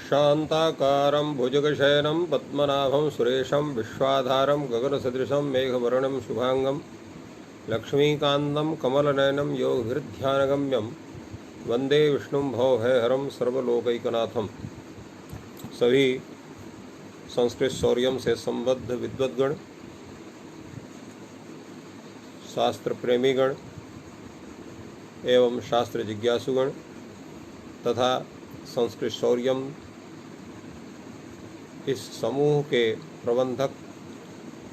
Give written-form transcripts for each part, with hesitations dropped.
शान्ताकारं भुजगशयनं पद्मनाभं सुरेशं विश्वाधारं गगनसदृशं मेघवर्णं शुभांगं लक्ष्मीकान्तं कमलनयनं योगभिर्ध्यानगम्यं वंदे विष्णुं भवभयहरं सर्वलोकैकनाथं। सभी संस्कृत शौर्यम से संबद्ध विद्वद्गण, शास्त्र प्रेमीगण एवं शास्त्र जिज्ञासुगण तथा संस्कृत शौर्यम इस समूह के प्रबंधक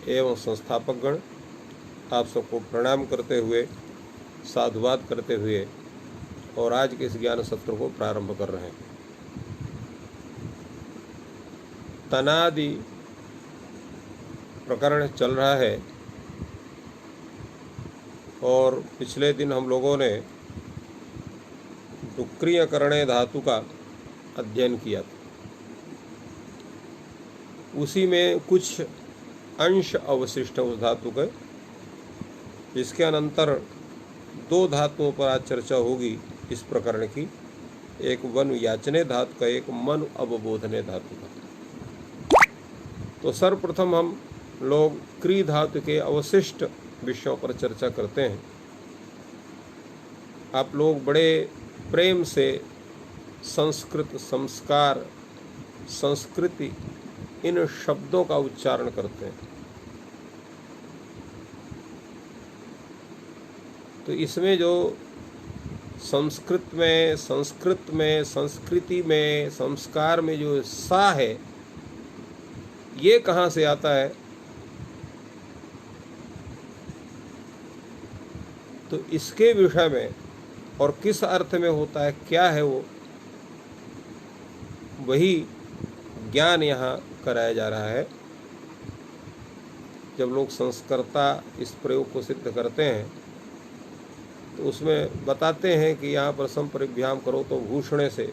एवं संस्थापकगण, आप सबको प्रणाम करते हुए, साधुवाद करते हुए और आज के इस ज्ञान सत्र को प्रारंभ कर रहे हैं। तनादि प्रकरण चल रहा है और पिछले दिन हम लोगों ने डुक्रियकरणे धातु का अध्ययन किया था। उसी में कुछ अंश अवशिष्ट उस धातु के, जिसके अनंतर दो धातुओं पर आज चर्चा होगी इस प्रकरण की, एक वन याचने धातु का, एक मन अवबोधने धातु का। तो सर्वप्रथम हम लोग क्री धातु के अवशिष्ट विषयों पर चर्चा करते हैं। आप लोग बड़े प्रेम से संस्कृत, संस्कार, संस्कृति इन शब्दों का उच्चारण करते हैं। तो इसमें जो संस्कृत में, संस्कृति में, संस्कार में जो सा है, ये कहाँ से आता है? तो इसके विषय में और किस अर्थ में होता है, क्या है वो, वही ज्ञान यहाँ कराया जा रहा है। जब लोग संस्कर्ता इस प्रयोग को सिद्ध करते हैं तो उसमें बताते हैं कि यहाँ पर संपरिभ्याम करो तो भूषणे से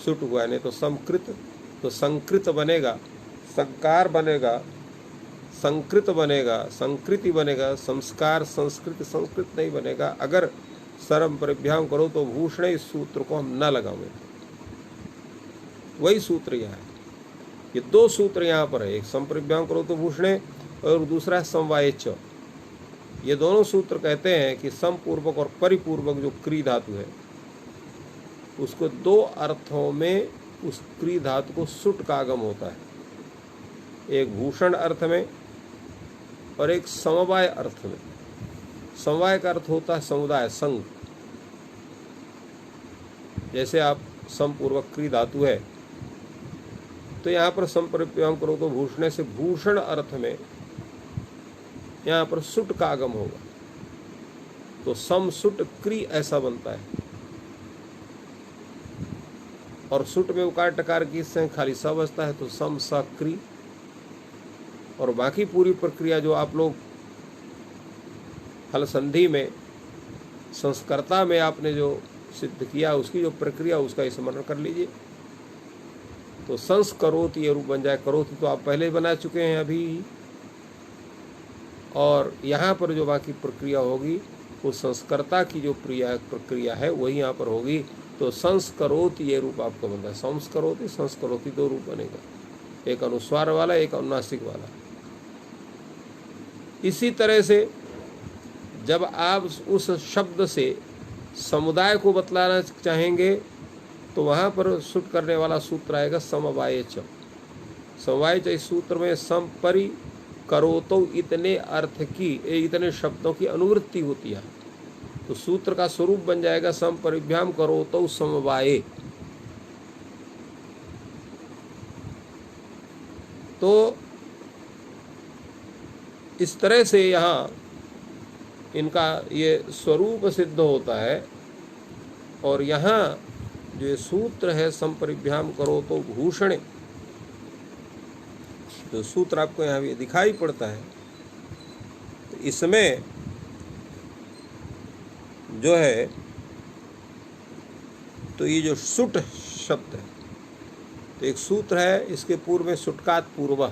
सुट हुआ, नहीं तो समकृत, तो संकृत बनेगा, संकार बनेगा, संकृत बनेगा, संकृति बनेगा, संस्कार, संस्कृति, संस्कृत नहीं बनेगा। अगर सर्व परिभ्याम करो तो भूषण, इस सूत्र को हम न लगाएं। वही सूत्र यहाँ है। ये दो सूत्र यहाँ पर है, एक संपरिभ्याम करो तो भूषणे और दूसरा है समवायच। ये दोनों सूत्र कहते हैं कि समपूर्वक और परिपूर्वक जो क्री धातु है, उसको दो अर्थों में उस क्री धातु को सुट का आगम होता है। एक भूषण अर्थ में और एक समवाय अर्थ में। समवाय का अर्थ होता है समुदाय, संघ। जैसे आप समपूर्वक क्री धातु है तो यहाँ पर संपरिभ्याम करो तो भूषणे से भूषण अर्थ में यहाँ पर सुट का आगम होगा, तो सम सुट क्री ऐसा बनता है। और सुट में उकार टकार की से खाली स बचता है, तो सम स क्री। और बाकी पूरी प्रक्रिया जो आप लोग हल संधि में, संस्कर्ता में आपने जो सिद्ध किया, उसकी जो प्रक्रिया, उसका स्मरण कर लीजिए। तो संस्करोत ये रूप बन जाए। करोति तो आप पहले बना चुके हैं अभी, और यहाँ पर जो बाकी प्रक्रिया होगी वो संस्कर्ता की जो प्रक्रिया है वही यहाँ पर होगी। तो संस्करोति ये रूप आपका बनता है। संस्करोति, संस्करोति दो रूप बनेगा, एक अनुस्वार वाला, एक अनुनासिक वाला। इसी तरह से जब आप उस शब्द से समुदाय को बतलाना चाहेंगे तो वहाँ पर सुट करने वाला सूत्र आएगा समवायच। समवायच इस सूत्र में समपरि करोतो इतने अर्थ की, इतने शब्दों की अनुवृत्ति होती है। तो सूत्र का स्वरूप बन जाएगा समपरिभ्याम करोतो समवाये। तो इस तरह से यहाँ इनका ये स्वरूप सिद्ध होता है। और यहाँ जो ये सूत्र है संपरिभ्याम करो तो भूषणे, जो सूत्र आपको यहाँ भी दिखाई पड़ता है, तो इसमें जो है, तो ये जो सुट शब्द है, तो एक सूत्र है, इसके पूर्व में सुटकात पूर्व।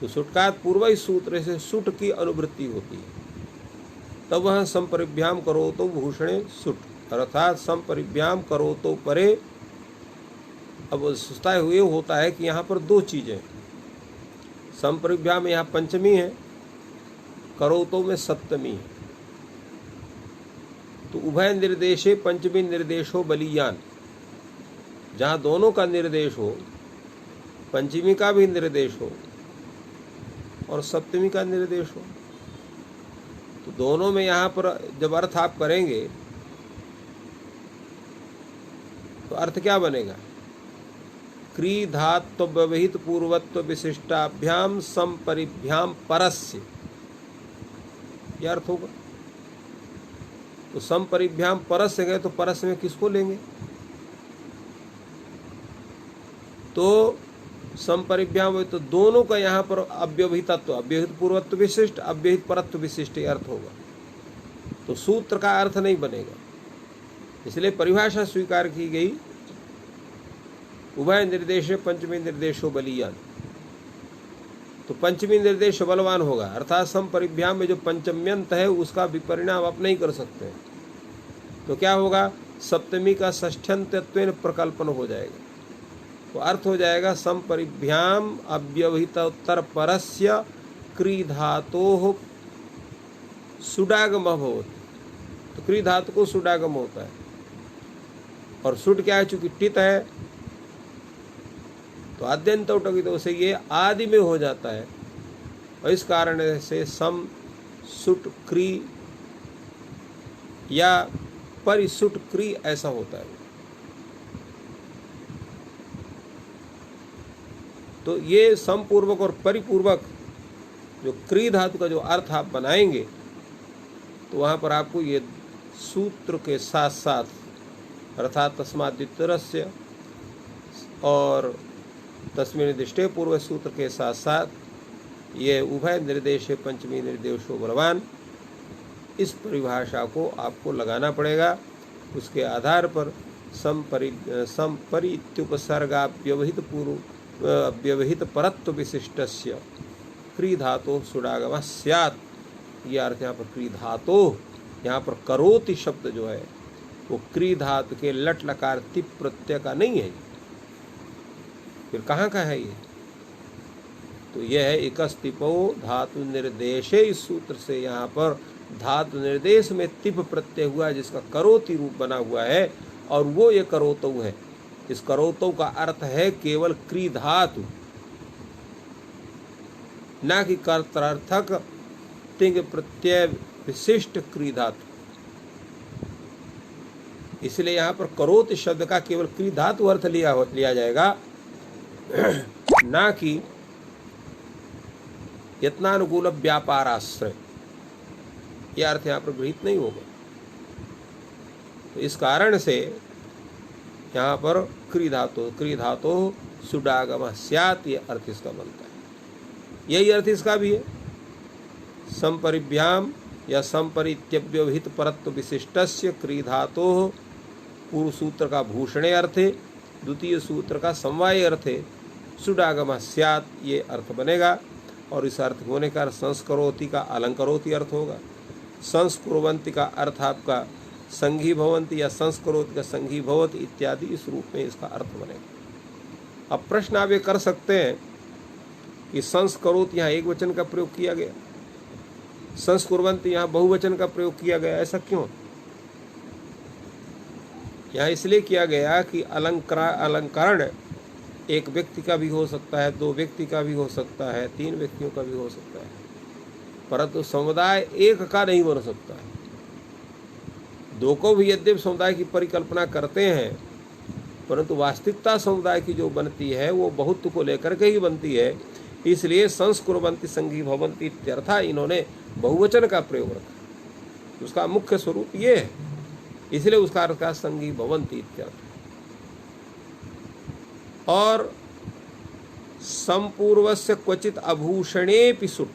तो सुटकात पूर्व इस सूत्र से सुट की अनुवृत्ति होती है। तब वहाँ संपरिभ्याम करो तो भूषणे सुट, अर्थात संपरिभ्याम करो तो परे अब सोचता है ये होता है कि यहाँ पर दो चीज़ें, संपरिभ्या में यहाँ पंचमी है, करोतो में सप्तमी है। तो उभय निर्देशे पंचमी निर्देशो बलीयान, जहाँ दोनों का निर्देश हो, पंचमी का भी निर्देश हो और सप्तमी का निर्देश हो, तो दोनों में यहाँ पर जब अर्थ आप करेंगे तो अर्थ क्या बनेगा? क्री धात्व व्यवहित पूर्वत्व विशिष्टाभ्याम संपरिभ्याम परस्य, यह अर्थ होगा। तो संपरिभ्याम परस्य गए तो परस्य में किसको लेंगे? तो संपरिभ्याम, तो दोनों का यहाँ पर अव्यवहितत्व, अव्यवहित पूर्वत्व विशिष्ट, अव्यवहित परत्व विशिष्ट अर्थ होगा। तो सूत्र का अर्थ नहीं बनेगा, इसलिए परिभाषा स्वीकार की गई उभय निर्देशे पंचमी निर्देशो बलीयान। तो पंचमी निर्देश बलवान होगा, अर्थात संपरिभ्याम में जो पंचम्यंत है उसका विपरिणाम आप नहीं कर सकते। तो क्या होगा? सप्तमी का षष्ठ्यंतत्वेन प्रकल्पन हो जाएगा। तो अर्थ हो जाएगा संपरिभ्याम अव्यवहितोत्तर परस्य क्री धातोः सुडागम भवति। तो क्री धातु को सुडागम होता है, और सुड क्या है? चूंकि टित है तो आद्यंत उठगितो से ये आदि में हो जाता है, और इस कारण से सम सुट क्री या परिसुट क्री ऐसा होता है। तो ये समपूर्वक और परिपूर्वक जो क्री धातु का जो अर्थ आप बनाएंगे, तो वहाँ पर आपको ये सूत्र के साथ साथ अर्थात तस्माद्वितरस्य और तस्मिन् निर्दिष्टे पूर्व सूत्र के साथ साथ ये उभय निर्देश पंचमी निर्देशो बलवान, इस परिभाषा को आपको लगाना पड़ेगा। उसके आधार पर संपरित्युपसर्गाव्यवहित पूर्व व्यवहित परत्व विशिष्टस्य क्री धातो सुडागम स्यात्। यह अर्थ यहाँ पर क्री धातो, यहाँ पर करोति शब्द जो है वो क्री धातु के लट लकार तिप प्रत्यय का नहीं है, फिर कहाँ का है ये? तो यह है इकस्तिपो धातु निर्देशे। इस सूत्र से यहाँ पर धातु निर्देश में तिप प्रत्यय हुआ, जिसका करोति रूप बना हुआ है, और वो ये करोतौ है। इस करोतौ का अर्थ है केवल क्री धातु, न कि कर्तर्थक तिंग प्रत्यय विशिष्ट क्री धातु। इसलिए यहाँ पर करोत शब्द का केवल क्री धातु अर्थ लिया जाएगा, ना कि यत्नानुकूल व्यापाराश्रय, यह अर्थ यहाँ पर गृहीत नहीं होगा। तो इस कारण से यहाँ पर क्री धातु सुडागम स्यात्, ये अर्थ इसका बनता है। यही अर्थ इसका भी है, संपरिभ्याम या संपरित्यव्यवहित परत्व विशिष्टस्य क्री धातोः पूर्व सूत्र का भूषणे अर्थे, द्वितीय सूत्र का समवाय अर्थे सुडागम स्यात्, ये अर्थ बनेगा। और इस अर्थ होने का संस्करोति का अलंकरोति अर्थ होगा। संस्कुर्वन्ति का अर्थ आपका संघी भवन्ति या संस्करोति का संघी भवति इत्यादि, इस रूप में इसका अर्थ बनेगा। अब प्रश्न आप ये कर सकते हैं कि संस्करोति यहाँ एक वचन का प्रयोग किया गया, संस्कुर्वन्ति यहाँ बहुवचन का प्रयोग किया गया, ऐसा क्यों? यहाँ इसलिए किया गया कि अलंकरण एक व्यक्ति का भी हो सकता है, दो व्यक्ति का भी हो सकता है, तीन व्यक्तियों का भी हो सकता है, परंतु समुदाय एक का नहीं बन सकता है। दो को भी यद्यपि समुदाय की परिकल्पना करते हैं, परंतु वास्तविकता समुदाय की जो बनती है वो बहुत्व को लेकर के ही बनती है। इसलिए संस्कुर्वन्ति संघी भवन्ति इत्यर्था इन्होंने बहुवचन का प्रयोग रखा, उसका मुख्य स्वरूप ये है, इसलिए उसका अर्थ का संघी भवन्ति इत्यर्थ। और संपूर्वस्य क्वचित अभूषणेपि सुट,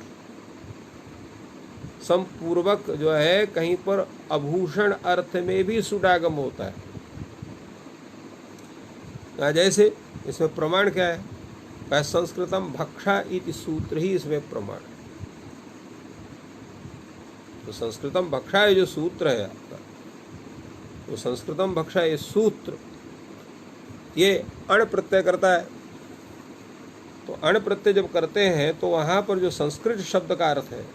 संपूर्वक जो है कहीं पर अभूषण अर्थ में भी सुडागम होता है। जैसे इसमें प्रमाण क्या है? संस्कृतम भक्षा इति सूत्र ही इसमें प्रमाण है। तो संस्कृतम भक्षा ये जो सूत्र है आपका, तो संस्कृतम भक्षा ये सूत्र ये अण प्रत्यय करता है। तो अण प्रत्यय जब करते हैं तो वहाँ पर जो संस्कृत शब्द का अर्थ है,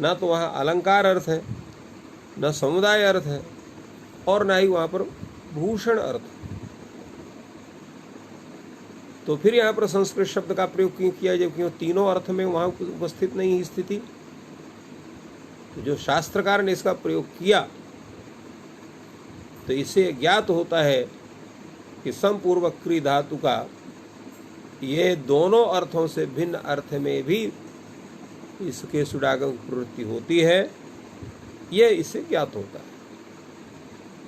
ना तो वहाँ अलंकार अर्थ है, न समुदाय अर्थ है, और ना ही वहाँ पर भूषण अर्थ। तो फिर यहाँ पर संस्कृत शब्द का प्रयोग क्यों किया, जबकि वो तीनों अर्थ में वहाँ उपस्थित नहीं है स्थिति। तो जो शास्त्रकार ने इसका प्रयोग किया तो इससे ज्ञात होता है कि समपूर्वक क्री धातु का ये दोनों अर्थों से भिन्न अर्थ में भी इसके सुडागम प्रवृत्ति होती है, ये इससे ज्ञात होता है।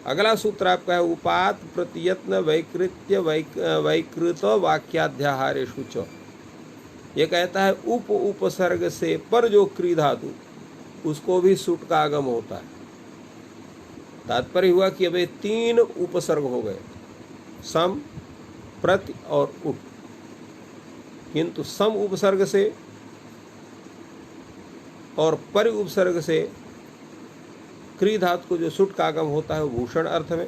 अगला सूत्र आपका है उपात प्रतियत्न वैकृत्य वैकृत वाक्याध्याहारेषु च। ये कहता है उपसर्ग से पर जो क्री धातु उसको भी सुट का आगम होता है। तात्पर्य हुआ कि अब 3 उपसर्ग हो गए, सम, प्रति और उप। किंतु सम उपसर्ग से और परि उपसर्ग से क्री धातु को जो सुट का आगम होता है वो भूषण अर्थ में,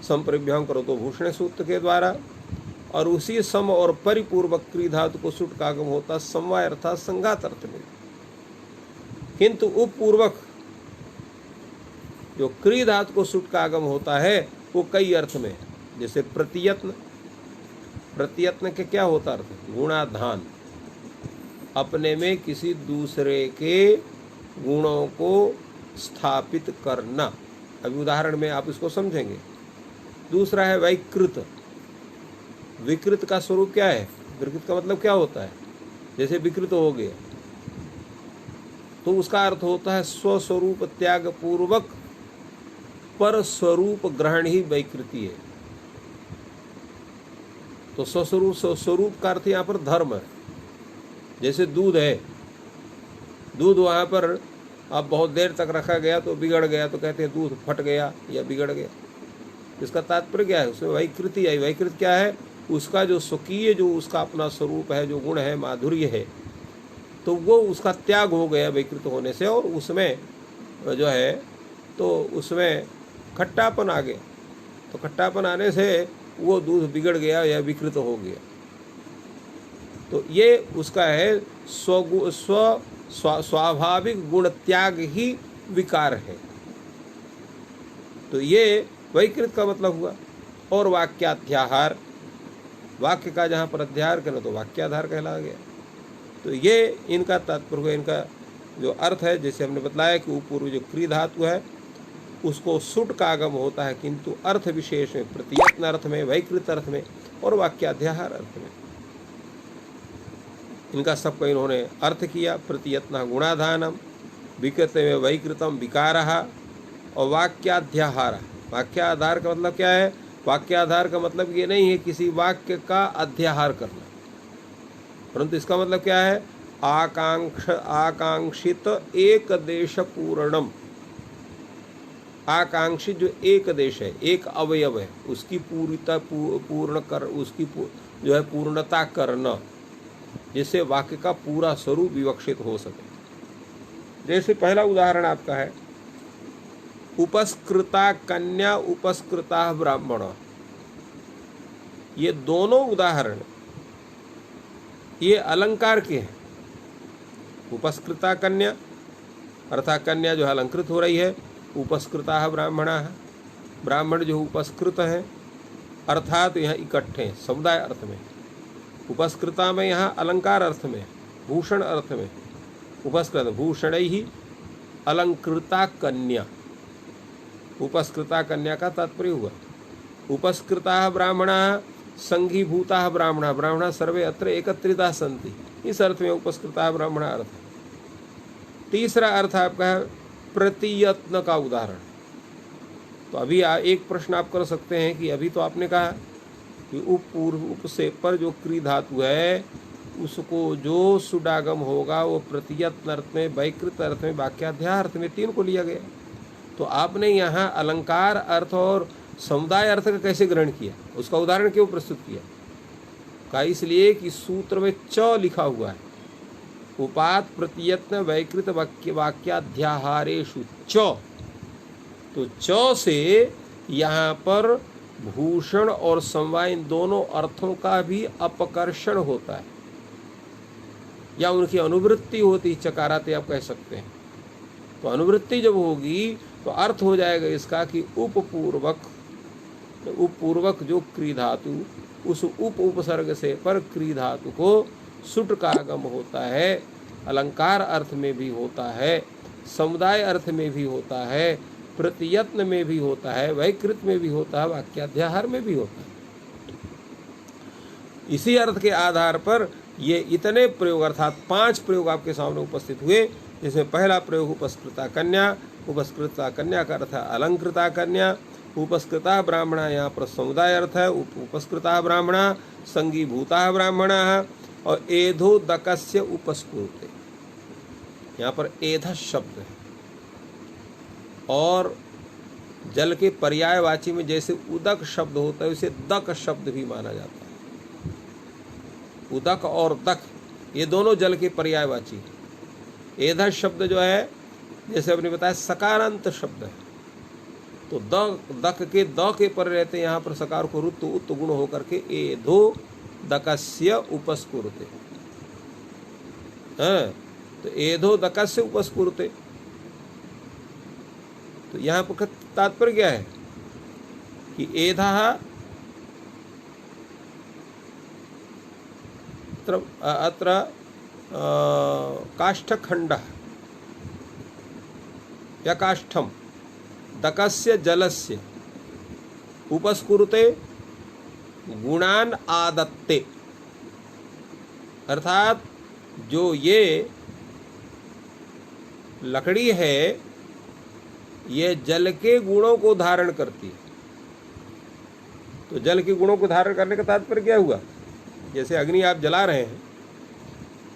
संप्रभ्याम करो तो भूषण सूत्र के द्वारा, और उसी सम और परिपूर्वक क्री धातु को सुट का आगम होता है समवाय अर्थात संघात अर्थ में। किंतु उपपूर्वक जो क्री धातु को सुट का आगम होता है वो कई अर्थ में, जैसे प्रतियत्न। प्रतियत्न के क्या होता अर्थ, गुणाधान, अपने में किसी दूसरे के गुणों को स्थापित करना। अभी उदाहरण में आप इसको समझेंगे। दूसरा है वैकृत। विकृत का स्वरूप क्या है, विकृत का मतलब क्या होता है, जैसे विकृत हो गया तो उसका अर्थ होता है स्वस्वरूप त्याग पूर्वक पर स्वरूप ग्रहण ही वैकृति है। तो स्वरूप का अर्थ यहाँ पर धर्म है। जैसे दूध है, दूध वहाँ पर अब बहुत देर तक रखा गया तो बिगड़ गया, तो कहते हैं दूध फट गया या बिगड़ गया। इसका तात्पर्य क्या है, उसमें वैकृति आई। वैकृत क्या है, उसका जो स्वकीय जो उसका अपना स्वरूप है, जो गुण है, माधुर्य है, तो वो उसका त्याग हो गया वैकृत होने से, और उसमें जो है तो उसमें खट्टापन आ गया। तो खट्टापन आने से वो दूध बिगड़ गया या विकृत हो गया। तो ये उसका है स्वाभाविक गुण त्याग ही विकार है। तो ये वैकृत का मतलब हुआ। और वाक्याध्याहार, वाक्य का जहाँ पर अध्याहार करना तो वाक्याधार कहला गया। तो ये इनका तात्पर्य, इनका जो अर्थ है, जैसे हमने बताया कि पूर्व जो क्री धातु है उसको सुट का आगम होता है, किंतु अर्थ विशेष में, प्रतियत्न अर्थ में, वैकृत अर्थ में और वाक्याध्याहार अर्थ में। इनका सबका इन्होंने अर्थ किया। प्रतियत्न गुणाधानम, विकृत में वैकृतम विकारः, और वाक्याध्याहार। वाक्याधार का मतलब क्या है, वाक्याधार का मतलब ये नहीं है किसी वाक्य का अध्याहार करना, परंतु इसका मतलब क्या है, आकांक्षित एक देश पूर्णम। आकांक्षित जो एक देश है, एक अवयव है, उसकी उसकी जो है पूर्णता करना, जिससे वाक्य का पूरा स्वरूप विवक्षित हो सके। जैसे पहला उदाहरण आपका है उपस्कृता कन्या उपस्कृता ब्राह्मण। ये दोनों उदाहरण ये अलंकार के हैं। उपस्कृता कन्या अर्थात कन्या जो है अलंकृत हो रही है, उपस्कृता ब्राह्मणा, ब्राह्मण जो उपस्कृत है, अर्थात यहाँ इकट्ठे हैं समुदाय अर्थ में। उपस्कृता में यहाँ अलंकार अर्थ में, भूषण अर्थ में। उपस्कृत भूषण ही अलंकृता कन्या, उपस्कृता कन्या का तात्पर्य हुआ। उपस्कृता ब्राह्मणा संघीभूता ब्राह्मणा, ब्राह्मणा सर्वे अत्र एकत्रिता सन्ति, इस अर्थ में उपस्कृता ब्राह्मणा अर्थ। तीसरा अर्थ आपका है प्रतियत्न का उदाहरण। तो अभी एक प्रश्न आप कर सकते हैं कि अभी तो आपने कहा कि उप से पर जो क्री धातु है उसको जो सुडागम होगा वो प्रतियत्न अर्थ में, वैकृत अर्थ में, वाक्याध्याय अर्थ में, 3 को लिया गया। तो आपने यहाँ अलंकार अर्थ और समुदाय अर्थ का कैसे ग्रहण किया, उसका उदाहरण क्यों प्रस्तुत किया? का इसलिए कि सूत्र में च लिखा हुआ है, उपात प्रतियत्न वैकृत वाक्याध्याहारेषु च। तो च से यहाँ पर भूषण और समवाय इन दोनों अर्थों का भी अपकर्षण होता है, या उनकी अनुवृत्ति होती, चकाराते आप कह सकते हैं। तो अनुवृत्ति जब होगी तो अर्थ हो जाएगा इसका कि उपपूर्वक जो क्री धातु, उस उपसर्ग से पर क्री धातु को सुट का आगम होता है, अलंकार अर्थ में भी होता है, समुदाय अर्थ में भी होता है, प्रत्ययत्न में भी होता है, वैकृत में भी होता है, वाक्याध्याहार में भी होता है। इसी अर्थ के आधार पर ये इतने प्रयोग अर्थात 5 प्रयोग आपके सामने उपस्थित हुए, जिसमें पहला प्रयोग उपस्कृता कन्या। उपस्कृता कन्या का अर्थ है अलंकृता कन्या। उपस्कृता ब्राह्मणा यहाँ पर समुदाय अर्थ है, उपस्कृता ब्राह्मणा संगीभूता ब्राह्मणा, और एधोदकस्य उपस्कुरुते, यहाँ पर एध शब्द है। और जल के पर्यायवाची में जैसे उदक शब्द होता है, उसे दक शब्द भी माना जाता है। उदक और दक ये दोनों जल के पर्यायवाची। एध शब्द जो है, जैसे आपने बताया, सकारांत शब्द है। तो दक के द के पर रहते, यहाँ पर सकार को रुत उत गुण होकर के एधो दकस्य उपस्कुरुते, तो एधो दकस्य उपस्कुरुते। तो यहाँ पर तात्पर्य क्या है कि एधः अत्र काष्ठखंडः या काष्ठम दकस्य जलस्य उपस्कुरुते गुणान आदत्ते, अर्थात जो ये लकड़ी है ये जल के गुणों को धारण करती है। तो जल के गुणों को धारण करने का तात्पर्य क्या हुआ? जैसे अग्नि आप जला रहे हैं,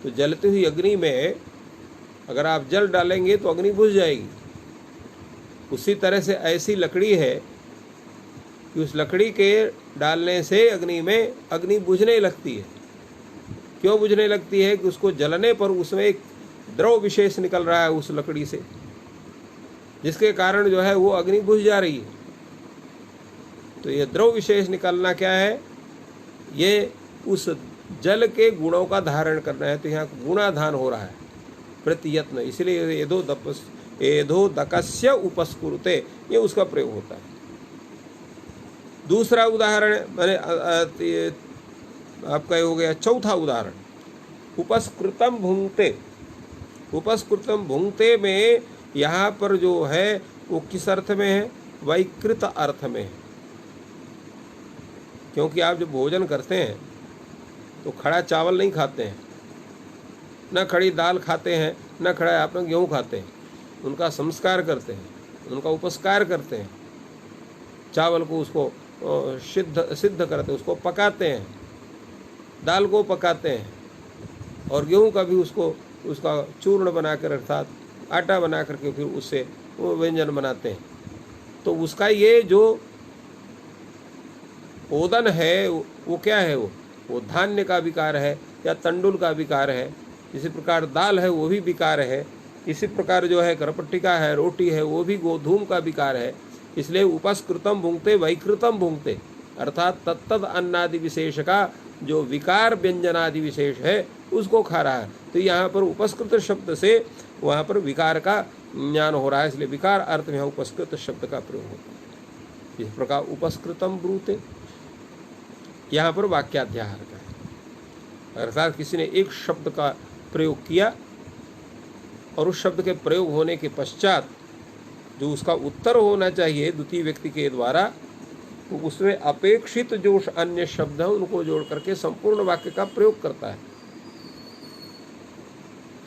तो जलती हुई अग्नि में अगर आप जल डालेंगे तो अग्नि बुझ जाएगी। उसी तरह से ऐसी लकड़ी है कि उस लकड़ी के डालने से अग्नि में अग्नि बुझने लगती है। क्यों बुझने लगती है? कि उसको जलने पर उसमें एक द्रव विशेष निकल रहा है उस लकड़ी से, जिसके कारण जो है वो अग्नि बुझ जा रही है। तो ये द्रव विशेष निकलना क्या है? ये उस जल के गुणों का धारण करना है। तो यहाँ गुणाधान हो रहा है प्रत्ययत्न, इसलिए एधो दकस्य उपस्कुरुते, ये उसका प्रयोग होता है। दूसरा उदाहरण मैंने आपका हो गया। चौथा उदाहरण उपस्कृतम भुंक्ते। उपस्कृतम भुंक्ते में यहाँ पर जो है वो किस अर्थ में है? वैकृत अर्थ में है। क्योंकि आप जब भोजन करते हैं तो खड़ा चावल नहीं खाते हैं, न खड़ी दाल खाते हैं, न खड़ा आप गेहूँ खाते हैं। उनका संस्कार करते हैं, उनका उपस्कार करते हैं। चावल को उसको सिद्ध करते हैं, उसको पकाते हैं, दाल को पकाते हैं, और गेहूँ का भी उसका चूर्ण बनाकर अर्थात आटा बना करके फिर उससे वो व्यंजन बनाते हैं। तो उसका ये जो ओदन है वो क्या है? वो धान्य का विकार है या तंडुल का विकार है। इसी प्रकार दाल है वो भी विकार है। इसी प्रकार जो है करपट्टिका है, रोटी है, वो भी गोधूम का विकार है। इसलिए उपस्कृतम भुंक्ते वैकृतम भुंक्ते, अर्थात तत्तद अन्नादि विशेष का जो विकार व्यंजनादि विशेष है उसको खा रहा है। तो यहाँ पर उपस्कृत शब्द से वहाँ पर विकार का ज्ञान हो रहा है, इसलिए विकार अर्थ में उपस्कृत शब्द का प्रयोग होता है। इस प्रकार उपस्कृतम ब्रूते यहाँ पर वाक्याध्याहार का है, अर्थात किसी ने एक शब्द का प्रयोग किया और उस शब्द के प्रयोग होने के पश्चात जो उसका उत्तर होना चाहिए द्वितीय व्यक्ति के द्वारा, तो उसमें अपेक्षित जो अन्य शब्द हैं उनको जोड़ करके संपूर्ण वाक्य का प्रयोग करता है।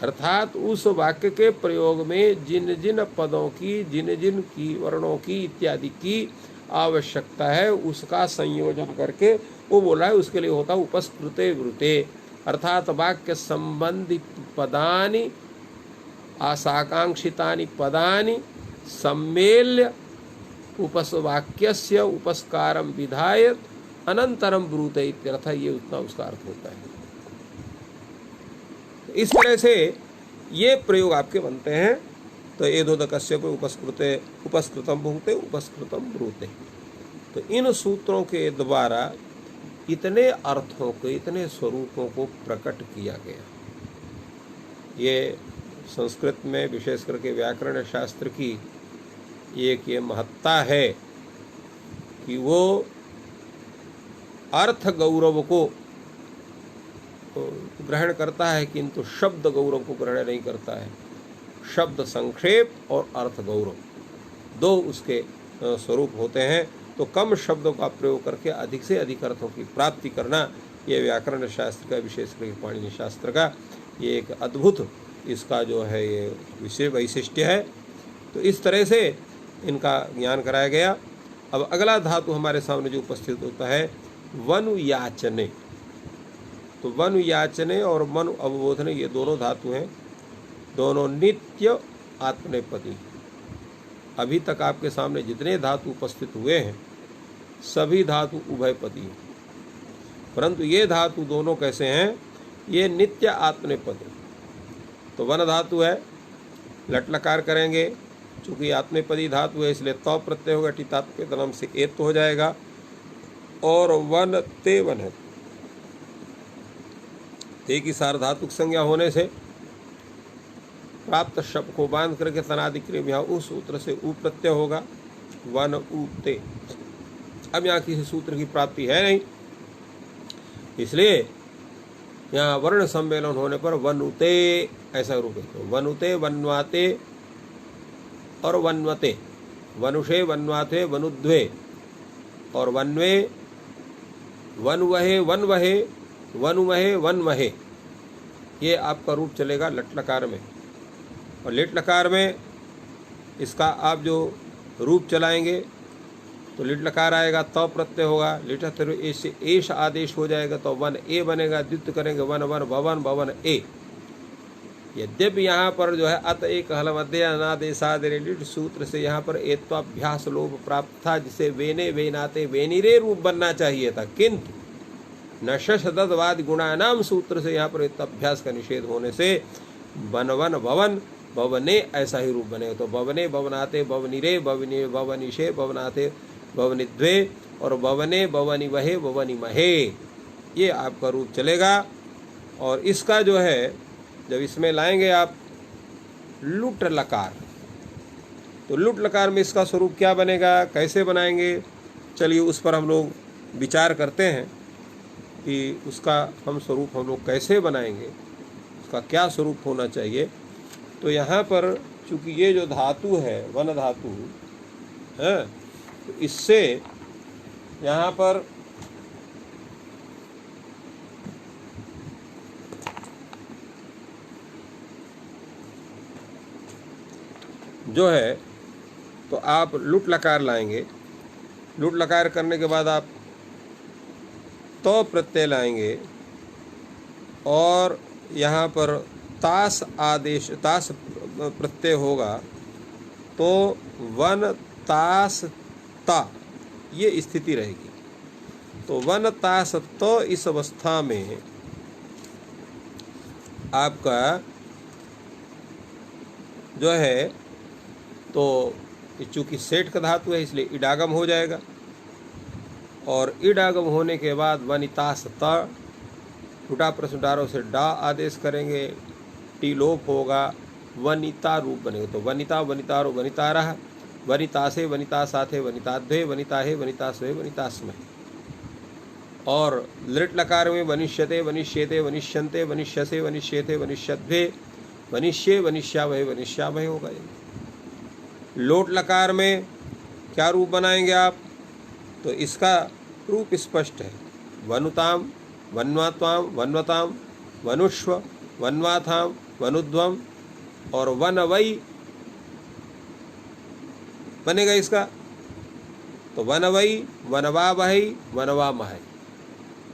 अर्थात उस वाक्य के प्रयोग में जिन जिन पदों की, जिन जिन की वर्णों की इत्यादि की आवश्यकता है उसका संयोजन करके वो बोला है, उसके लिए होता उपस्कृते वृते, अर्थात वाक्य संबंधी पदानि आशाकांक्षितानि पदानि सम्मेल्य उपसवाक्यस्य उपस्कारम विधाय अनंतरम ब्रूते इत्यर्थ, ये उतना उसका अर्थ होता है। इस तरह से ये प्रयोग आपके बनते हैं। तो एधोदकस्य को उपस्कृतम भुंक्ते उपस्कृतम ब्रूते। तो इन सूत्रों के द्वारा इतने अर्थों को, इतने स्वरूपों को प्रकट किया गया। ये संस्कृत में विशेष करके व्याकरण शास्त्र की एक ये महत्ता है कि वो अर्थ गौरव को ग्रहण करता है किंतु शब्द गौरव को ग्रहण नहीं करता है। शब्द संक्षेप और अर्थ गौरव दो उसके स्वरूप होते हैं। तो कम शब्दों का प्रयोग करके अधिक से अधिक अर्थों की प्राप्ति करना, ये व्याकरण शास्त्र का, विशेष करके पाणिनि शास्त्र का ये एक अद्भुत इसका जो है ये विशेष वैशिष्ट्य है। तो इस तरह से इनका ज्ञान कराया गया। अब अगला धातु हमारे सामने जो उपस्थित होता है वनुयाचने। तो वनुयाचने और मनु अवबोधने ये दोनों धातु हैं, दोनों नित्य आत्मनेपदी। अभी तक आपके सामने जितने धातु उपस्थित हुए हैं सभी धातु उभयपदी हैं, परंतु ये धातु दोनों कैसे हैं, ये नित्य आत्मनेपदी। तो वन धातु है, लट लकार करेंगे, चूंकि आत्मनेपदी धातु है इसलिए तौ प्रत्यय होगा, टितात्म्य तनम से एत हो जाएगा। और वन ते वन है, एक ही सार्वधातुक संज्ञा होने से प्राप्त शब्द को बांध करके तनादि क्रिया यहाँ उस सूत्र से उ प्रत्यय होगा, वन उ ते। अब यहाँ किसी सूत्र की प्राप्ति है नहीं, इसलिए यहाँ वर्ण सम्मेलन होने पर वनुते ऐसा रूप है। वनुते, वन्वाते और वन्वते, वनुषे, वन्वाते, वनुद्वे और वन्वे, वनवहे, वनवहे, वनुमहे, वनमहे, ये आपका रूप चलेगा लट लकार में। और लिट लकार में इसका आप जो रूप चलाएंगे तो लिट लकार आएगा, तौ प्रत्यय होगा, लिट से एश आदेश हो जाएगा, तो वन ए बनेगा, द्वित्व करेंगे वन वन भवन भवन ए। यद्यपि यहाँ पर जो है अत एक हल मध्य अनादेशादे लिट सूत्र से यहाँ पर एत्वाभ्यास लोभ प्राप्त था, जिसे वेने वेनाते वेनिरे रूप बनना चाहिए था, किंतु न शशदवाद गुणानाम सूत्र से यहाँ पर एत्वाभ्यास का निषेध होने से वन वन भवन भवने ऐसा ही रूप बनेगा। तो भवने भवनाते भवनिरे, भवनि भवनिशे, भवनाते भवनिद्वे और भवने भवनि वहे भवनि महे, ये आपका रूप चलेगा। और इसका जो है जब इसमें लाएंगे आप लुट लकार, तो लुट लकार में इसका स्वरूप क्या बनेगा, कैसे बनाएंगे, चलिए उस पर हम लोग विचार करते हैं कि उसका हम स्वरूप हम लोग कैसे बनाएंगे, उसका क्या स्वरूप होना चाहिए। तो यहाँ पर चूंकि ये जो धातु है वन धातु है, तो इससे यहाँ पर जो है तो आप लुट लकार लाएंगे, लुट लकार करने के बाद आप तो प्रत्यय लाएंगे और यहाँ पर तास आदेश, तास प्रत्यय होगा, तो वन तास ता ये स्थिति रहेगी। तो वन तास तो इस अवस्था में आपका जो है तो चूंकि सेठ का धातु है इसलिए इडागम हो जाएगा। और इडागम होने के बाद वनितास ता टूटा प्रश्नडारों से डा आदेश करेंगे, टी लोप होगा, वनिता रूप बनेगा। तो वनिता वनितारो वनितारः, वनितासे वनितासाथे वनिताद्वे, वनिताहे वनितास्वे वनितास्मै। और लिट लकार में वनिष्यते वनिष्येते वनिष्यन्ते वनिष्यसे वनिष्येते वनिष्यद्वे, वनिष्ये वनिष्यावहे वनिष्यावहे होगा। लोट लकार में क्या रूप बनाएंगे आप, तो इसका रूप स्पष्ट है, वनुताम वन्वात्वाम वन्वताम वनुष्व वन्वाथाम वनुध्वम और वनवई बनेगा इसका। तो वनवई वनवावहै वनवामहै,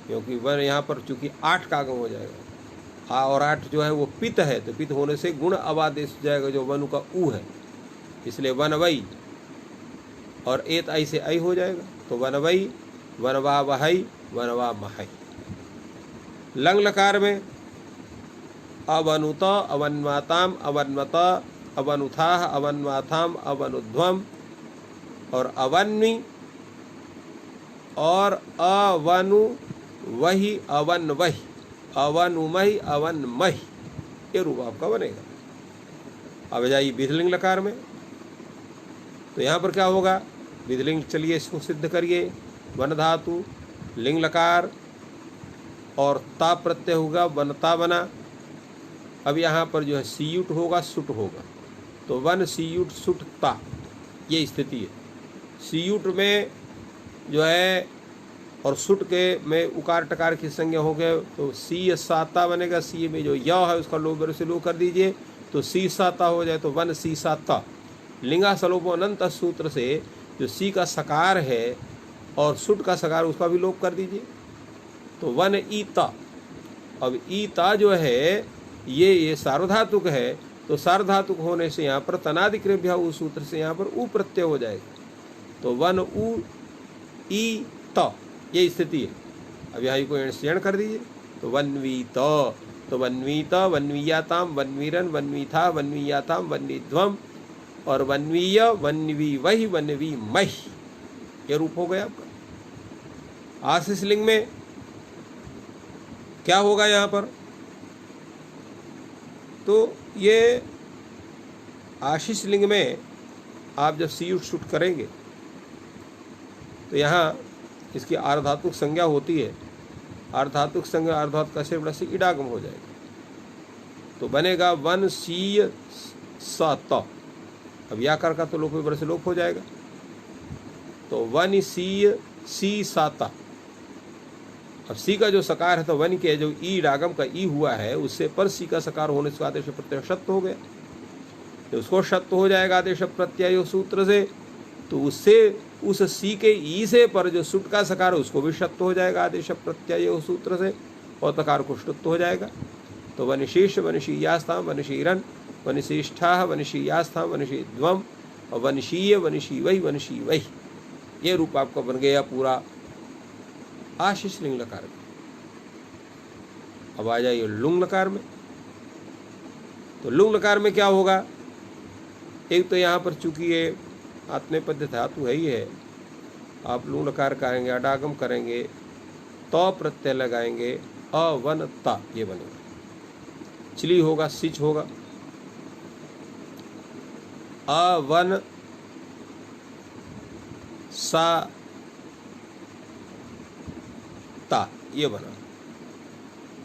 क्योंकि वन यहाँ पर चूंकि 8 का आगम हो जाएगा, आ और 8 जो है वो पित है, तो पित होने से गुण अवादेश जाएगा जो वनु का ऊ है, इसलिए वनवई और एत आई से आई हो जाएगा। तो वनवई वनवावहै वनवामहै। लंग लकार में अवनुत अवन्वाताम अवन्वत अवनुथाह अवन्वाथाम अवनुध्वम और अवन्वी और अवनु वही अवन वही अवनुमहि अवनमहि, ये रूप आपका बनेगा। अब जाइए विधिलिंग लकार में, तो यहाँ पर क्या होगा, विधिलिंग, चलिए इसको सिद्ध करिए। वन धातु, लिंग लकार और ता प्रत्यय होगा, वनता बना। अब यहाँ पर जो है सीयुट होगा, सुट होगा, तो वन सीयुट सुट ता, ये स्थिति है। सीयुट में जो है और सुट के में उकार टकार की संज्ञा हो गए, तो सी साता बनेगा। सी में जो य है उसका लोभ से लो कर दीजिए, तो सी साता हो जाए, तो वन सी साता। लिंगा सलोपो अनंत सूत्र से जो सी का सकार है और सुट का सकार, उसका भी लोप कर दीजिए, तो वन ईता। अब ईता जो है ये सार्वधातुक है, तो सार्वधातुक होने से यहाँ पर तनादिकृभ्य उस सूत्र से यहाँ पर उ प्रत्यय हो जाएगा, तो वन उ ई त, ये स्थिति है। अब यहाँ को एण कर दीजिए, तो वन्वीत, तो वन्वीत, वन्वीयाताम, वन्वीरन, वन्वीथा, वन्वीयाताम, वन्वीध्वम और वन्वीय, वन्वी वही, वन्वी मही, ये रूप हो गया आपका। आशीष लिंग में क्या होगा यहाँ पर, तो ये आशीष लिंग में आप जब सीयुट शूट करेंगे तो यहाँ इसकी आर्धातुक संज्ञा होती है। आर्धातुक संज्ञा आर्धातुक का से बड़ा से इडागम हो जाएगा, तो बनेगा वन सी सत। अब याकार का तो लोप बड़े से लोप हो जाएगा, तो वन सी साता। अब सी का जो सकार है, तो वन के जो ई डागम का ई हुआ है उससे पर सी का सकार होने से आदेश प्रत्यय शत हो गया, तो उसको शत हो जाएगा आदेश प्रत्यय सूत्र से, तो उससे उस सी के ई से पर जो सुट का सकार है उसको भी शत हो जाएगा आदेश प्रत्यय सूत्र से, और तकार को शुत्त हो जाएगा। तो वनिशीष वनिशीयास्थाम वनिशीरन वनिशिष्ठा वनिशीयास्थाम वनिशीध्वम और वनिशीय वनिशीवै वनिशीवै, ये रूप आपका बन गया पूरा आशीष लिंग लकार में। अब आ जाइए लुंग लकार में, तो लुंग लकार में क्या होगा, एक तो यहाँ पर चूंकि ये आत्मनेपद्य धातु है ही है, आप लुंग लकार करेंगे, अडागम करेंगे, तो प्रत्यय लगाएंगे, अवनता, ये बनेगा। चिली होगा, सिच होगा, अवन सा ता, ये बना।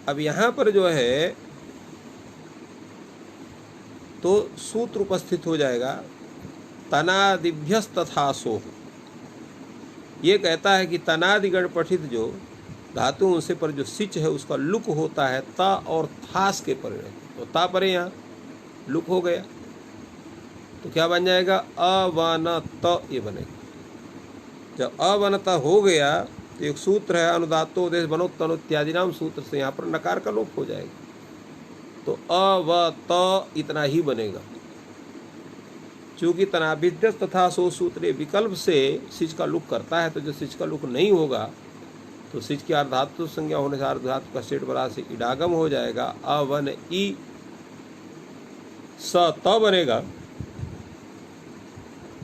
अब यहाँ पर जो है तो सूत्र उपस्थित हो जाएगा, तनादिभ्यस्तथासो। ये कहता है कि तनादिगण पठित जो धातुओं से पर जो सिच है उसका लुक होता है ता और थास के परिणय, तो ता परे यहाँ लुक हो गया, तो क्या बन जाएगा, अवनत, ये बनेगा। जब अवनत हो गया तो एक सूत्र है अनुदात्तोदेश बनोत्तन इत्यादि नाम सूत्र से यहाँ पर नकार का लोप हो जाएगा, तो अवत इतना ही बनेगा। चूंकि तनाभिद्यस तथा सो सूत्र विकल्प से सिच का लुक करता है, तो जो सिच का लुक नहीं होगा तो सिच की अर्धातु संज्ञा होने से अर्धातु का सेठ बरा से इडागम हो जाएगा, अवन ई स त बनेगा,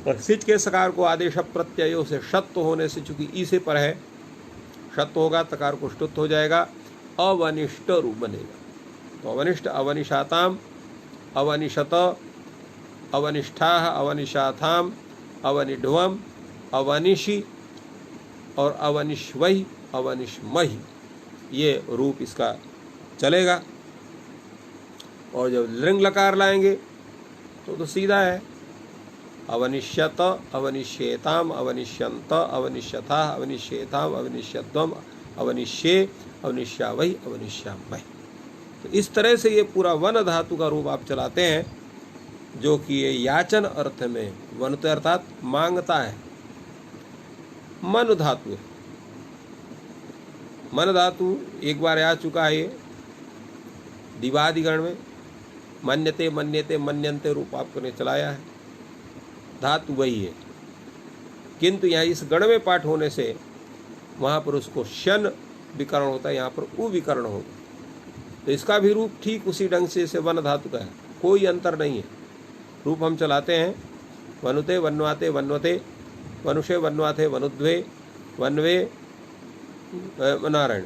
और सिच के सकार को आदेश प्रत्ययों से शत्व होने से चूंकि ई से पर है शत्व होगा, तकार को शुत्त हो जाएगा, अवनिष्ठ रूप बनेगा। तो अवनिष्ठ, अवनिशाताम, अवनिशत, अवनिष्ठा, अवनिशाथाम, अवनिध्वम, अवनिशि और अवनिश्वै, अवनिश्महि, ये रूप इसका चलेगा। और जब लिंग लकार लाएंगे तो सीधा है, अवनिष्यत, अवनिष्येताम, अवनिष्यंत, अवनिष्यथा, अवनिष्येताम, अवनिष्यध्वम, अवनिष्ये, अवनिष्यावै, अवनिष्यामहि। तो इस तरह से ये पूरा वन धातु का रूप आप चलाते हैं, जो कि ये याचन अर्थ में वन अर्थात मांगता है, मन धातु है। मन धातु एक बार आ चुका है, ये दिवादिगण में मन्यते मन्यते मन्यन्ते रूप आपने चलाया है, धातु वही है, किंतु यहाँ इस गण में पाठ होने से वहाँ पर उसको शन विकरण होता है, यहाँ पर उ विकरण होगा, तो इसका भी रूप ठीक उसी ढंग से इसे वन धातु का है, कोई अंतर नहीं है। रूप हम चलाते हैं, वनुते वन्वाते वन्वते, वनुषे वन्वाथे वनुद्वे, वन्वे नारायण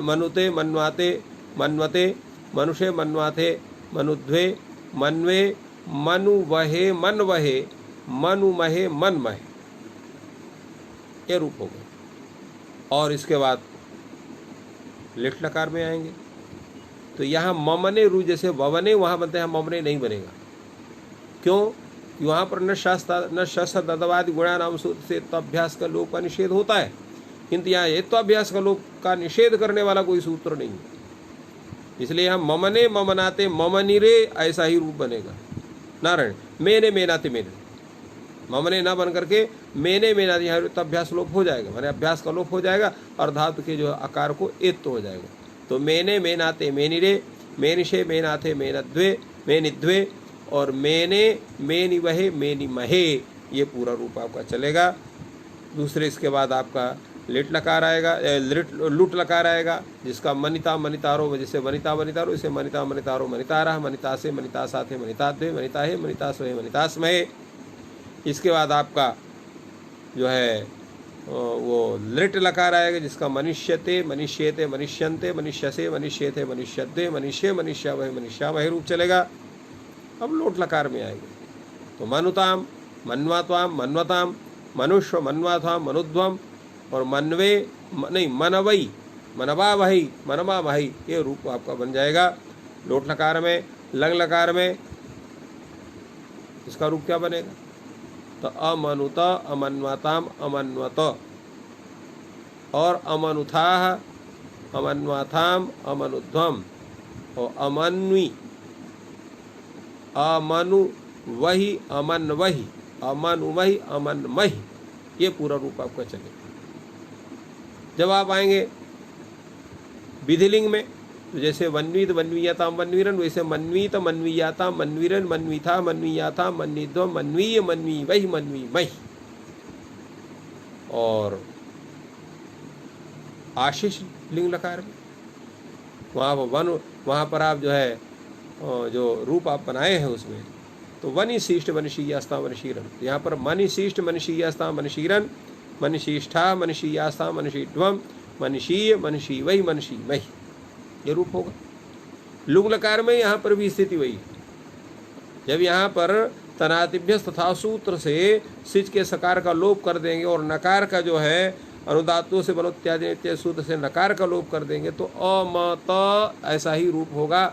मनुते मन्वाते मन्वते मनुषे मन्वाथे मनुध्वे मन्वे मनुवहे मनवहे मनुमहे मनमहे, ये रूप हो गए। और इसके बाद लिट लकार में आएंगे तो यहाँ ममने रू जैसे ववने वहाँ बनते हैं, ममने नहीं बनेगा। क्यों? वहाँ पर न शस्त्र दत्तवादि गुणा नाम सूत्र से अभ्यास का लोप का निषेध होता है, किंतु यहाँ हेत्वाभ्यास का लोप का निषेध करने वाला कोई सूत्र नहीं है। इसलिए यहाँ ममने ममनाते ममनिरे ऐसा ही रूप बनेगा। नारायण मेने मेनाते मेने, ममने ना बन करके मेने मेनाते, यहाँ अभ्यास लोप हो जाएगा, माने अभ्यास का लोप हो जाएगा और धातु के जो आकार को एत्त हो जाएगा। तो मेने मेनाते मेनिरे, मेनिशे मेनाथे मेनद्वे मेनिद्वे और मेने मेनिवहे मेनिमहे, ये पूरा रूप आपका चलेगा। दूसरे इसके बाद आपका लिट लकार आएगा, लुट लकार आएगा, जिसका मनिता मनितारो, जैसे वनिता वनितारो, इसे मनिता मनितारो मनितारा, मनिता से मनिता साथे मनिताद्वे मनिता है मनिता सोहे मनितास्महे। इसके बाद आपका जो है वो लिट लकार आएगा, जिसका मनुष्यते मनुष्यते मनुष्यन्ते मनुष्यसे मनुष्यते मनुष्यद्वे मनुष्य मनुष्या वह मनुष्या वह रूप चलेगा। अब लोट लकार में आएंगे तो मनुताम मन्वात्वाम मन्वताम मनुष्य मन्वात्वाम मनुध्वम और मनवे नहीं मनवई मनवा वही मनवा वही, ये रूप आपका बन जाएगा लोट लकार में। लंग लकार में इसका रूप क्या बनेगा? तो अमनुत अमन्वताम अमन्वत और अमनुथाह अमन्वथाम अमनुध्वम और अमन्वी अमनु वही अमन वही अमनु वही अमन मही, ये पूरा रूप आपका चलेगा। जब आप आएंगे विधिलिंग में तो जैसे वन्वीत वन्वीयताम वन्वीरन, वैसे मन्वीत मन्वीयाताम मन्वीरन मन्वीथा मन्वीयाताम मन्वीध्वम मन्वीय मन्वी वही मन्वी मही। और आशीष लिंग लकार में वहाँ पर आप जो है जो रूप आप बनाए हैं उसमें तो वनिशिष्ट वनिशीयास्ता वनिशीरन, यहाँ पर मनिशिष्ट मनिशीयास्ता मनिशीरन मनिशिष्ठा मनिशीयास्ता मनिशीध्वम मनिशीय मनिशी वही मनिशी मही, ये रूप होगा। लुंग लकार में यहाँ पर भी स्थिति वही है। जब यहाँ पर तनातिभ्य तथा सूत्र से सिच के सकार का लोप कर देंगे और नकार का जो है अनुदातों से बनो इत्यादि सूत्र से नकार का लोप कर देंगे तो अमत ऐसा ही रूप होगा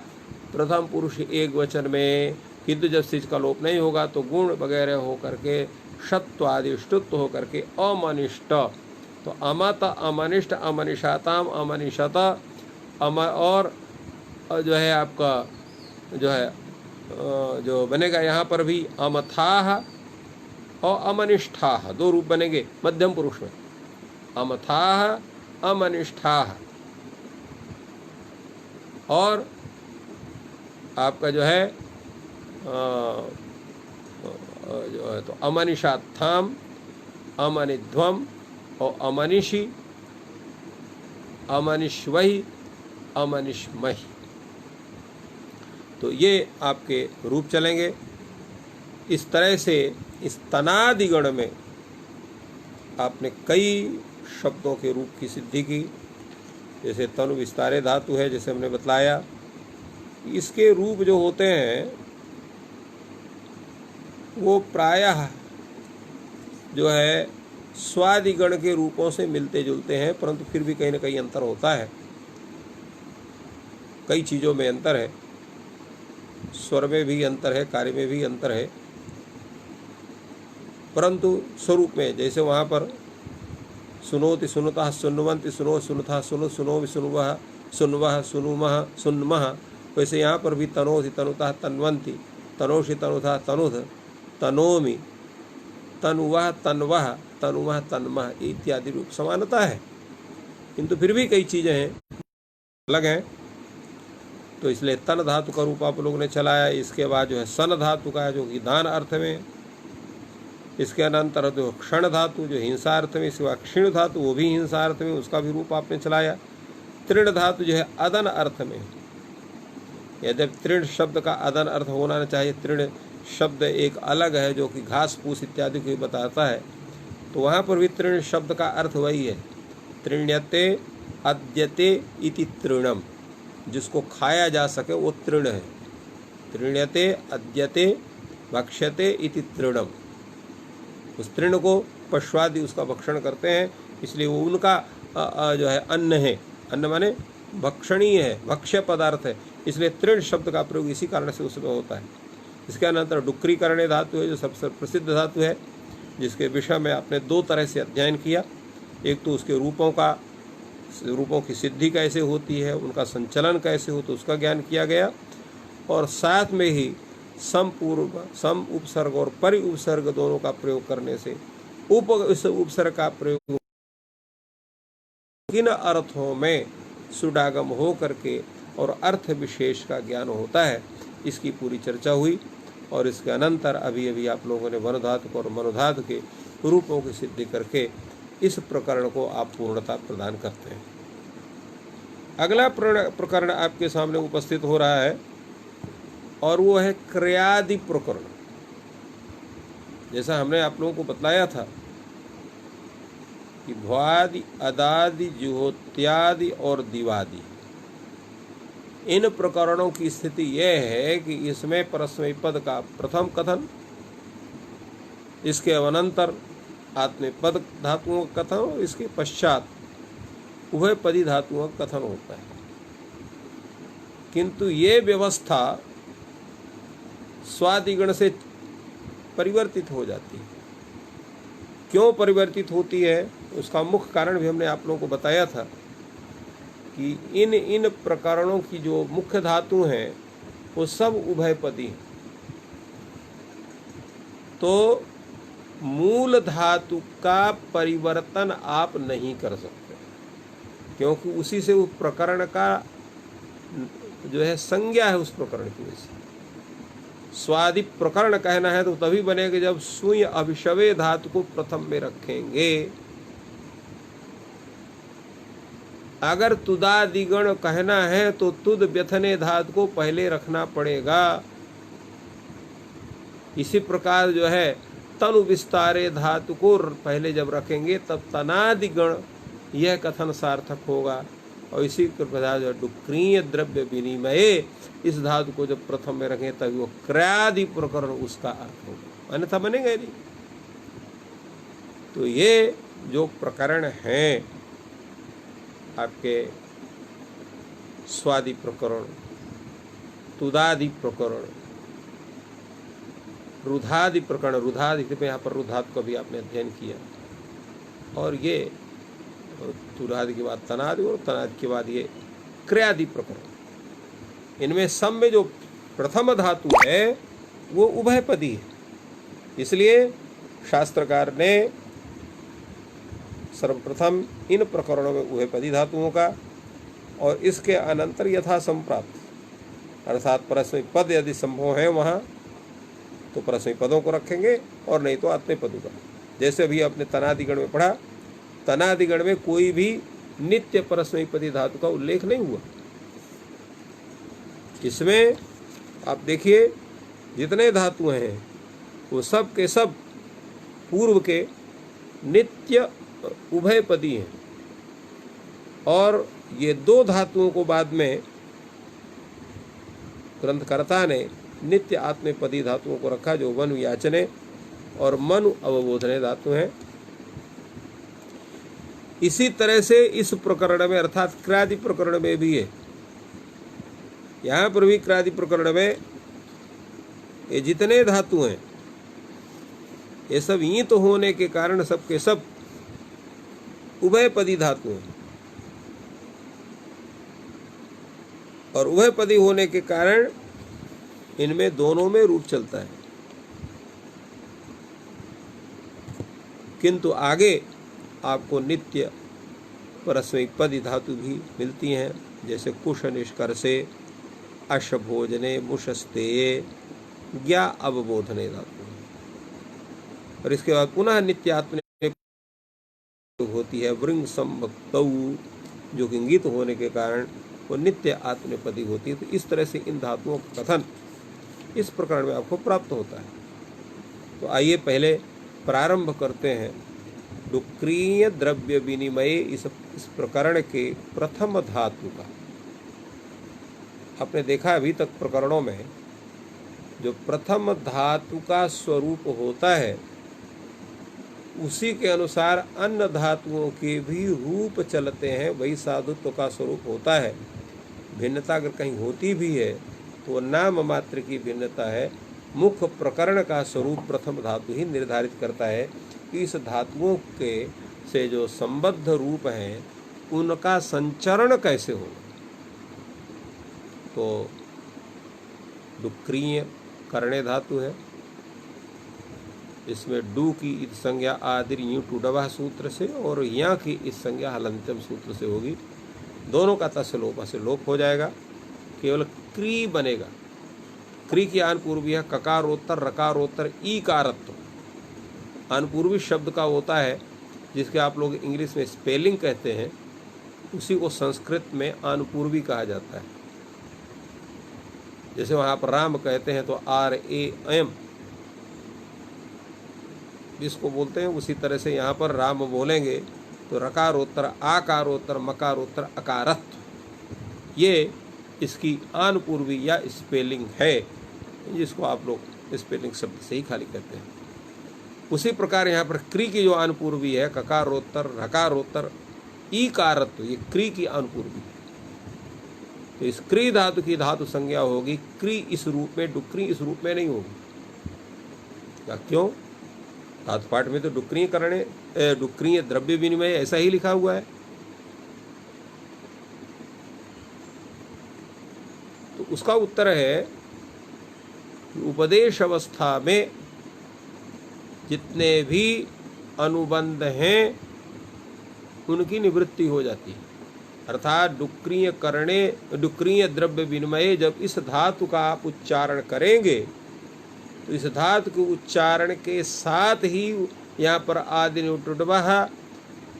प्रथम पुरुष एक वचन में। किंतु जब सिच का लोप नहीं होगा तो गुण वगैरह हो करके षत्वादि ष्टुत्व हो करके अमनिष्ट, तो अमत अमनिष्ट अमनिषाताम अमनिषत और जो है आपका जो है जो बनेगा यहाँ पर भी अमथाह और अमनिष्ठाह, दो रूप बनेंगे मध्यम पुरुष में, अमथाह अमनिष्ठाह। और आपका जो है तो अमनिषात्थाम अमनिध्वम और अमनिषी अमनिष्वही अमनिष्मही, तो ये आपके रूप चलेंगे। इस तरह से इस तनादिगण में आपने कई शब्दों के रूप की सिद्धि की। जैसे तनु विस्तारे धातु है, जैसे हमने बतलाया, इसके रूप जो होते हैं वो प्रायः जो है स्वादिगण के रूपों से मिलते जुलते हैं, परंतु फिर भी कहीं ना कहीं अंतर होता है। कई चीज़ों में अंतर है, स्वर में भी अंतर है, कार्य में भी अंतर है, परंतु स्वरूप में जैसे वहाँ पर सुनोति सुनुतः सुन्वन्ति सुनो सुनुतः सुनु सुनो सुनुवः सुन्वः सुनुमः सुन्मः, वैसे यहाँ पर भी तनोति तनुतः तन्वन्ति तनोषि तनुतः तनुध तनोमि तनुवः तन्वः तनुमः तन्मः इत्यादि रूप समानता है, किंतु फिर भी कई चीज़ें हैं अलग हैं। तो इसलिए तन धातु का रूप आप लोगों ने चलाया। इसके बाद जो है सन धातु का जो कि दान अर्थ में, इसके अनंतर जो क्षण धातु जो हिंसा अर्थ में, इसके बाद क्षीण धातु वो भी हिंसा अर्थ में, उसका भी रूप आपने चलाया। तृण धातु जो है अदन अर्थ में, यद्यपि तृण शब्द का अदन अर्थ होना चाहिए, तृण शब्द एक अलग है जो कि घास फूस इत्यादि को बताता है, तो वहाँ पर भी तृण शब्द का अर्थ वही है, तृण्यते अद्यते इति तृणम, जिसको खाया जा सके वो तृण है। तृण्यते अद्यते भक्ष्यते इति तृणम, उस तृण को पशुआदि उसका भक्षण करते हैं, इसलिए वो उनका जो है अन्न है। अन्न माने भक्षणीय है, भक्ष्य पदार्थ है, इसलिए तृण शब्द का प्रयोग इसी कारण से उसमें होता है। इसके अनंतर डुक्रीकरणे धातु है, जो सबसे प्रसिद्ध धातु है, जिसके विषय में आपने दो तरह से अध्ययन किया। एक तो उसके रूपों की सिद्धि कैसे होती है, उनका संचलन कैसे हो, तो उसका ज्ञान किया गया, और साथ में ही समपूर्व, सम उपसर्ग और परि उपसर्ग दोनों का प्रयोग करने से इस उपसर्ग का प्रयोग किन अर्थों में सुडागम हो करके और अर्थ विशेष का ज्ञान होता है, इसकी पूरी चर्चा हुई। और इसके अनंतर अभी आप लोगों ने वनुधातु और मनुधातु के रूपों की सिद्धि करके इस प्रकरण को आप पूर्णता प्रदान करते हैं। अगला प्रकरण आपके सामने उपस्थित हो रहा है और वो है क्रियादि प्रकरण। जैसा हमने आप लोगों को बतलाया था कि भ्वादि, अदादि, जुहोत्यादि और दिवादि, इन प्रकरणों की स्थिति यह है कि इसमें परस्मैपद का प्रथम कथन, इसके अनंतर आत्मनेपद धातुओं का कथन और इसके पश्चात उभयपदी धातुओं का कथन होता है। किंतु ये व्यवस्था स्वादिगण से परिवर्तित हो जाती है। क्यों परिवर्तित होती है, उसका मुख्य कारण भी हमने आप लोगों को बताया था कि इन प्रकरणों की जो मुख्य धातु हैं वो सब उभयपदी हैं। तो मूल धातु का परिवर्तन आप नहीं कर सकते, क्योंकि उसी से उस प्रकरण का जो है संज्ञा है उस प्रकरण की वजह से। स्वादि प्रकरण कहना है तो तभी बनेगा जब सुय अभिशवे धातु को प्रथम में रखेंगे। अगर तुदादिगण कहना है तो तुद व्यथने धातु को पहले रखना पड़ेगा। इसी प्रकार जो है तनु विस्तारे धातु को पहले जब रखेंगे तब तनादिगण यह कथन सार्थक होगा। और इसी प्रकार जो डुक्रीय द्रव्य विनिमय इस धातु को जब प्रथम में रखें तभी वो क्रियादि प्रकरण उसका अर्थ होगा, अन्यथा बनेगा नहीं। तो ये जो प्रकरण हैं आपके स्वादि प्रकरण, तुदादि प्रकरण, रुधादि प्रकरण, रुधादि में यहाँ पर रुधात को भी आपने अध्ययन किया, और ये तुदादि के बाद तनादि और तनादि के बाद ये क्रियादि प्रकरण, इनमें सब में जो प्रथम धातु है वो उभयपदी है। इसलिए शास्त्रकार ने सर्वप्रथम इन प्रकरणों में उभयपदी धातुओं का और इसके अनंतर यथा संप्राप्त अर्थात परस्मै पद यदि संभव है वहाँ तो परस्मै पदों को रखेंगे और नहीं तो आत्मनेपदों का। जैसे अभी आपने तनादिगण में पढ़ा, तनादिगण में कोई भी नित्य परस्मैपदी धातु का उल्लेख नहीं हुआ। इसमें आप देखिए जितने धातु हैं वो सब के सब पूर्व के नित्य उभयपदी हैं, और ये दो धातुओं को बाद में ग्रंथकर्ता ने नित्य आत्मनेपदी धातुओं को रखा, जो वन याचने और मनु अवबोधने धातु हैं। इसी तरह से इस प्रकरण में अर्थात क्रियादि प्रकरण में भी है। यहाँ पर भी क्रियादि प्रकरण में ये जितने धातु हैं ये सब ईंत होने के कारण सब के सब उभयपदी धातु हैं, और उभयपदी होने के कारण इनमें दोनों में रूप चलता है। किंतु आगे आपको नित्य परस्मैपदी धातु भी मिलती हैं, जैसे कुश निष्कर्षे, अशभोजने, मुषस्तेये, ज्ञा अवबोधने धातु। और इसके बाद पुनः नित्यात्मने होती है वृंग संभक्तौ, जो कि इंगित होने के कारण वो नित्य आत्मनेपदी होती है। तो इस तरह से इन धातुओं का कथन इस प्रकरण में आपको प्राप्त होता है। तो आइए पहले प्रारंभ करते हैं डुक्रीय द्रव्य विनिमय इस प्रकरण के प्रथम धातु का, आपने देखा अभी तक प्रकरणों में जो प्रथम धातु का स्वरूप होता है उसी के अनुसार अन्य धातुओं के भी रूप चलते हैं, वही साधुत्व का स्वरूप होता है। भिन्नता अगर कहीं होती भी है तो नाम मात्र की भिन्नता है। मुख्य प्रकरण का स्वरूप प्रथम धातु ही निर्धारित करता है कि इस धातुओं के से जो संबद्ध रूप हैं उनका संचरण कैसे होगा। तो डुक्रीय करणे धातु है, इसमें डू की इत संज्ञा आदिर यूं टूडवा सूत्र से और यहाँ की इस संज्ञा हलंत्यम सूत्र से होगी। दोनों का तस्य लोप से लोप हो जाएगा, केवल क्री बनेगा। क्री की आनपूर्वी है ककारोत्तर रकारोत्तर ईकारत्व। आनपूर्वी शब्द का होता है जिसके आप लोग इंग्लिश में स्पेलिंग कहते हैं, उसी को संस्कृत में आनपूर्वी कहा जाता है। जैसे वहाँ पर राम कहते हैं तो RAM जिसको बोलते हैं, उसी तरह से यहाँ पर राम बोलेंगे तो रकारोत्तर आकारोत्तर मकारोत्तर अकारत्व, ये इसकी आनपूर्वी या स्पेलिंग है, जिसको आप लोग स्पेलिंग शब्द से ही खाली कहते हैं। उसी प्रकार यहाँ पर क्री की जो आनपूर्वी है ककारोत्तर रकारोत्तर ईकारत्व, ये क्री की आनपूर्वी है। तो इस क्री धातु की धातु संज्ञा होगी क्री इस रूप में, डुक्री इस रूप में नहीं होगी। क्या क्यों? धातु पाठ में तो डुक्रीय करणे डुक्रीय द्रव्य विनिमय ऐसा ही लिखा हुआ है। तो उसका उत्तर है कि उपदेश अवस्था में जितने भी अनुबंध हैं उनकी निवृत्ति हो जाती है। अर्थात डुक्रीय करणे डुक्रीय द्रव्य विनिमय जब इस धातु का आप उच्चारण करेंगे तो इस धातु के उच्चारण के साथ ही यहाँ पर आदिनुटुडवः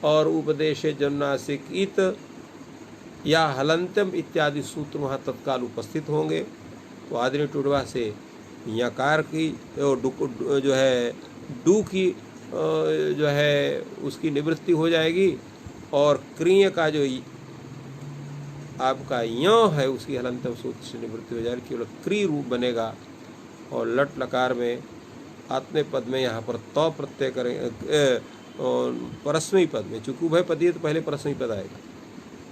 और उपदेश जन्नासिक इत या हलंत्यम इत्यादि सूत्र वहाँ तत्काल उपस्थित होंगे। तो आदिनुटुडवः से यकार की जो है डू की जो है उसकी निवृत्ति हो जाएगी और क्रिय का जो आपका यो है उसकी हलंत्यम सूत्र से निवृत्ति हो जाएगी, केवल क्री रूप बनेगा। और लट लकार में आत्मे पद में यहाँ पर तो प्रत्यय करेंगे, परस्मयी पद में चूंकि उभय पद है तो पहले परस्मयी पद आएगा,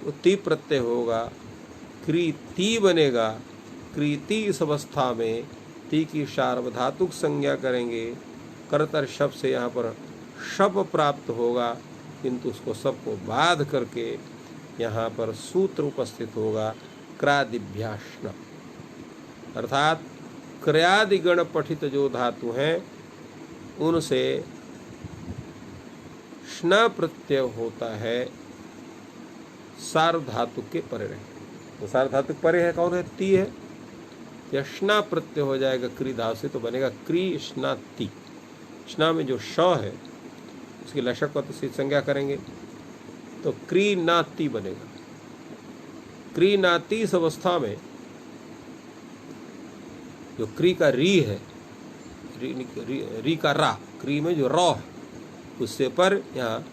तो ती प्रत्यय होगा, क्रीति बनेगा। क्रीति इस अवस्था में ती की सार्वधातुक संज्ञा करेंगे, करतर शब्द से यहाँ पर शब प्राप्त होगा, किंतु उसको सबको बाध करके यहाँ पर सूत्र उपस्थित होगा क्रादिभ्याश्न। अर्थात क्रियादिगण पठित जो धातु हैं उनसे स्न प्रत्यय होता है सार्वधातुक के परे रहे। तो सार्वधातुक परे है कौन है? ती है। या स्ना प्रत्यय हो जाएगा क्री धातु से तो बनेगा क्री स्ना ती। स्ना में जो श है उसकी लशक से संज्ञा करेंगे तो क्री नाती बनेगा। क्री नाती इस अवस्था में जो क्री का री है, री का रा, क्री में जो रॉ है उससे पर यहाँ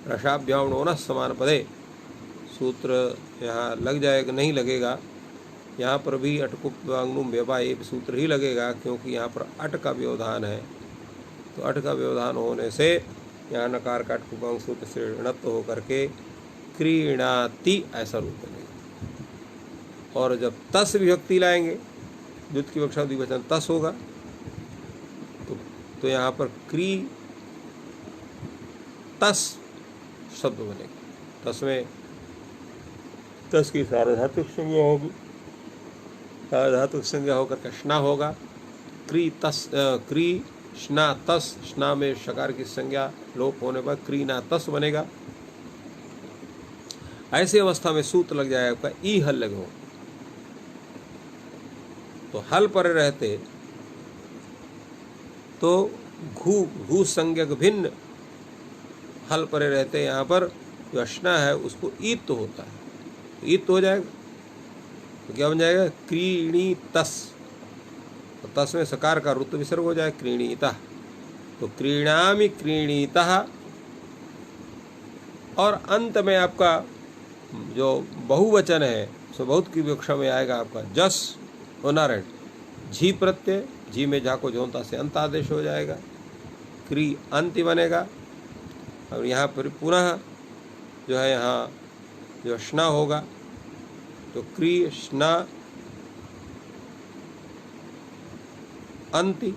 रसाभ्यावणोन समान पदे सूत्र यहाँ लग जाएगा, नहीं लगेगा। यहाँ पर भी अटकुप्वांगनुम व्यवा एक सूत्र ही लगेगा क्योंकि यहाँ पर अट का व्यवधान है। तो अट का व्यवधान होने से यहाँ नकार का अटकुपांग सूत्र से णत्व होकर के क्रीणाति ऐसा रूप बनेगा। और जब तस विभक्ति लाएंगे, द्वित की विवक्षा द्विवचन तस होगा, तो यहाँ पर क्री तस शब्द बनेगा। तस में तस की सार्वधातुक संज्ञा होगी, सार्वधातुक संज्ञा होकर के स्ना होगा। क्री तस क्री स्ना तस, स्ना में शकार की संज्ञा लोप होने पर क्रीना तस बनेगा। ऐसी अवस्था में सूत्र लग जाएगा आपका ई हल लगे हो। तो हल पर रहते तो घू घू संज्ञक भिन्न हल पर रहते यहाँ पर जो अश्ना है उसको ईत होता है, तो ईत हो जाएगा। तो क्या बन जाएगा? क्रीणी तस। तो तस में सकार का रुत्व विसर्ग हो जाए क्रीणीतः। तो क्रीणामि क्रीणीतः और अंत में आपका जो बहुवचन है सो बहुत की विवक्षा में आएगा आपका जस उदाहरण झी प्रत्यय, झी में झा को जोनता से अंत आदेश हो जाएगा, क्री अंति बनेगा। और यहाँ पर पुनः जो है यहाँ जो स्ना होगा तो क्री स्ना अंति,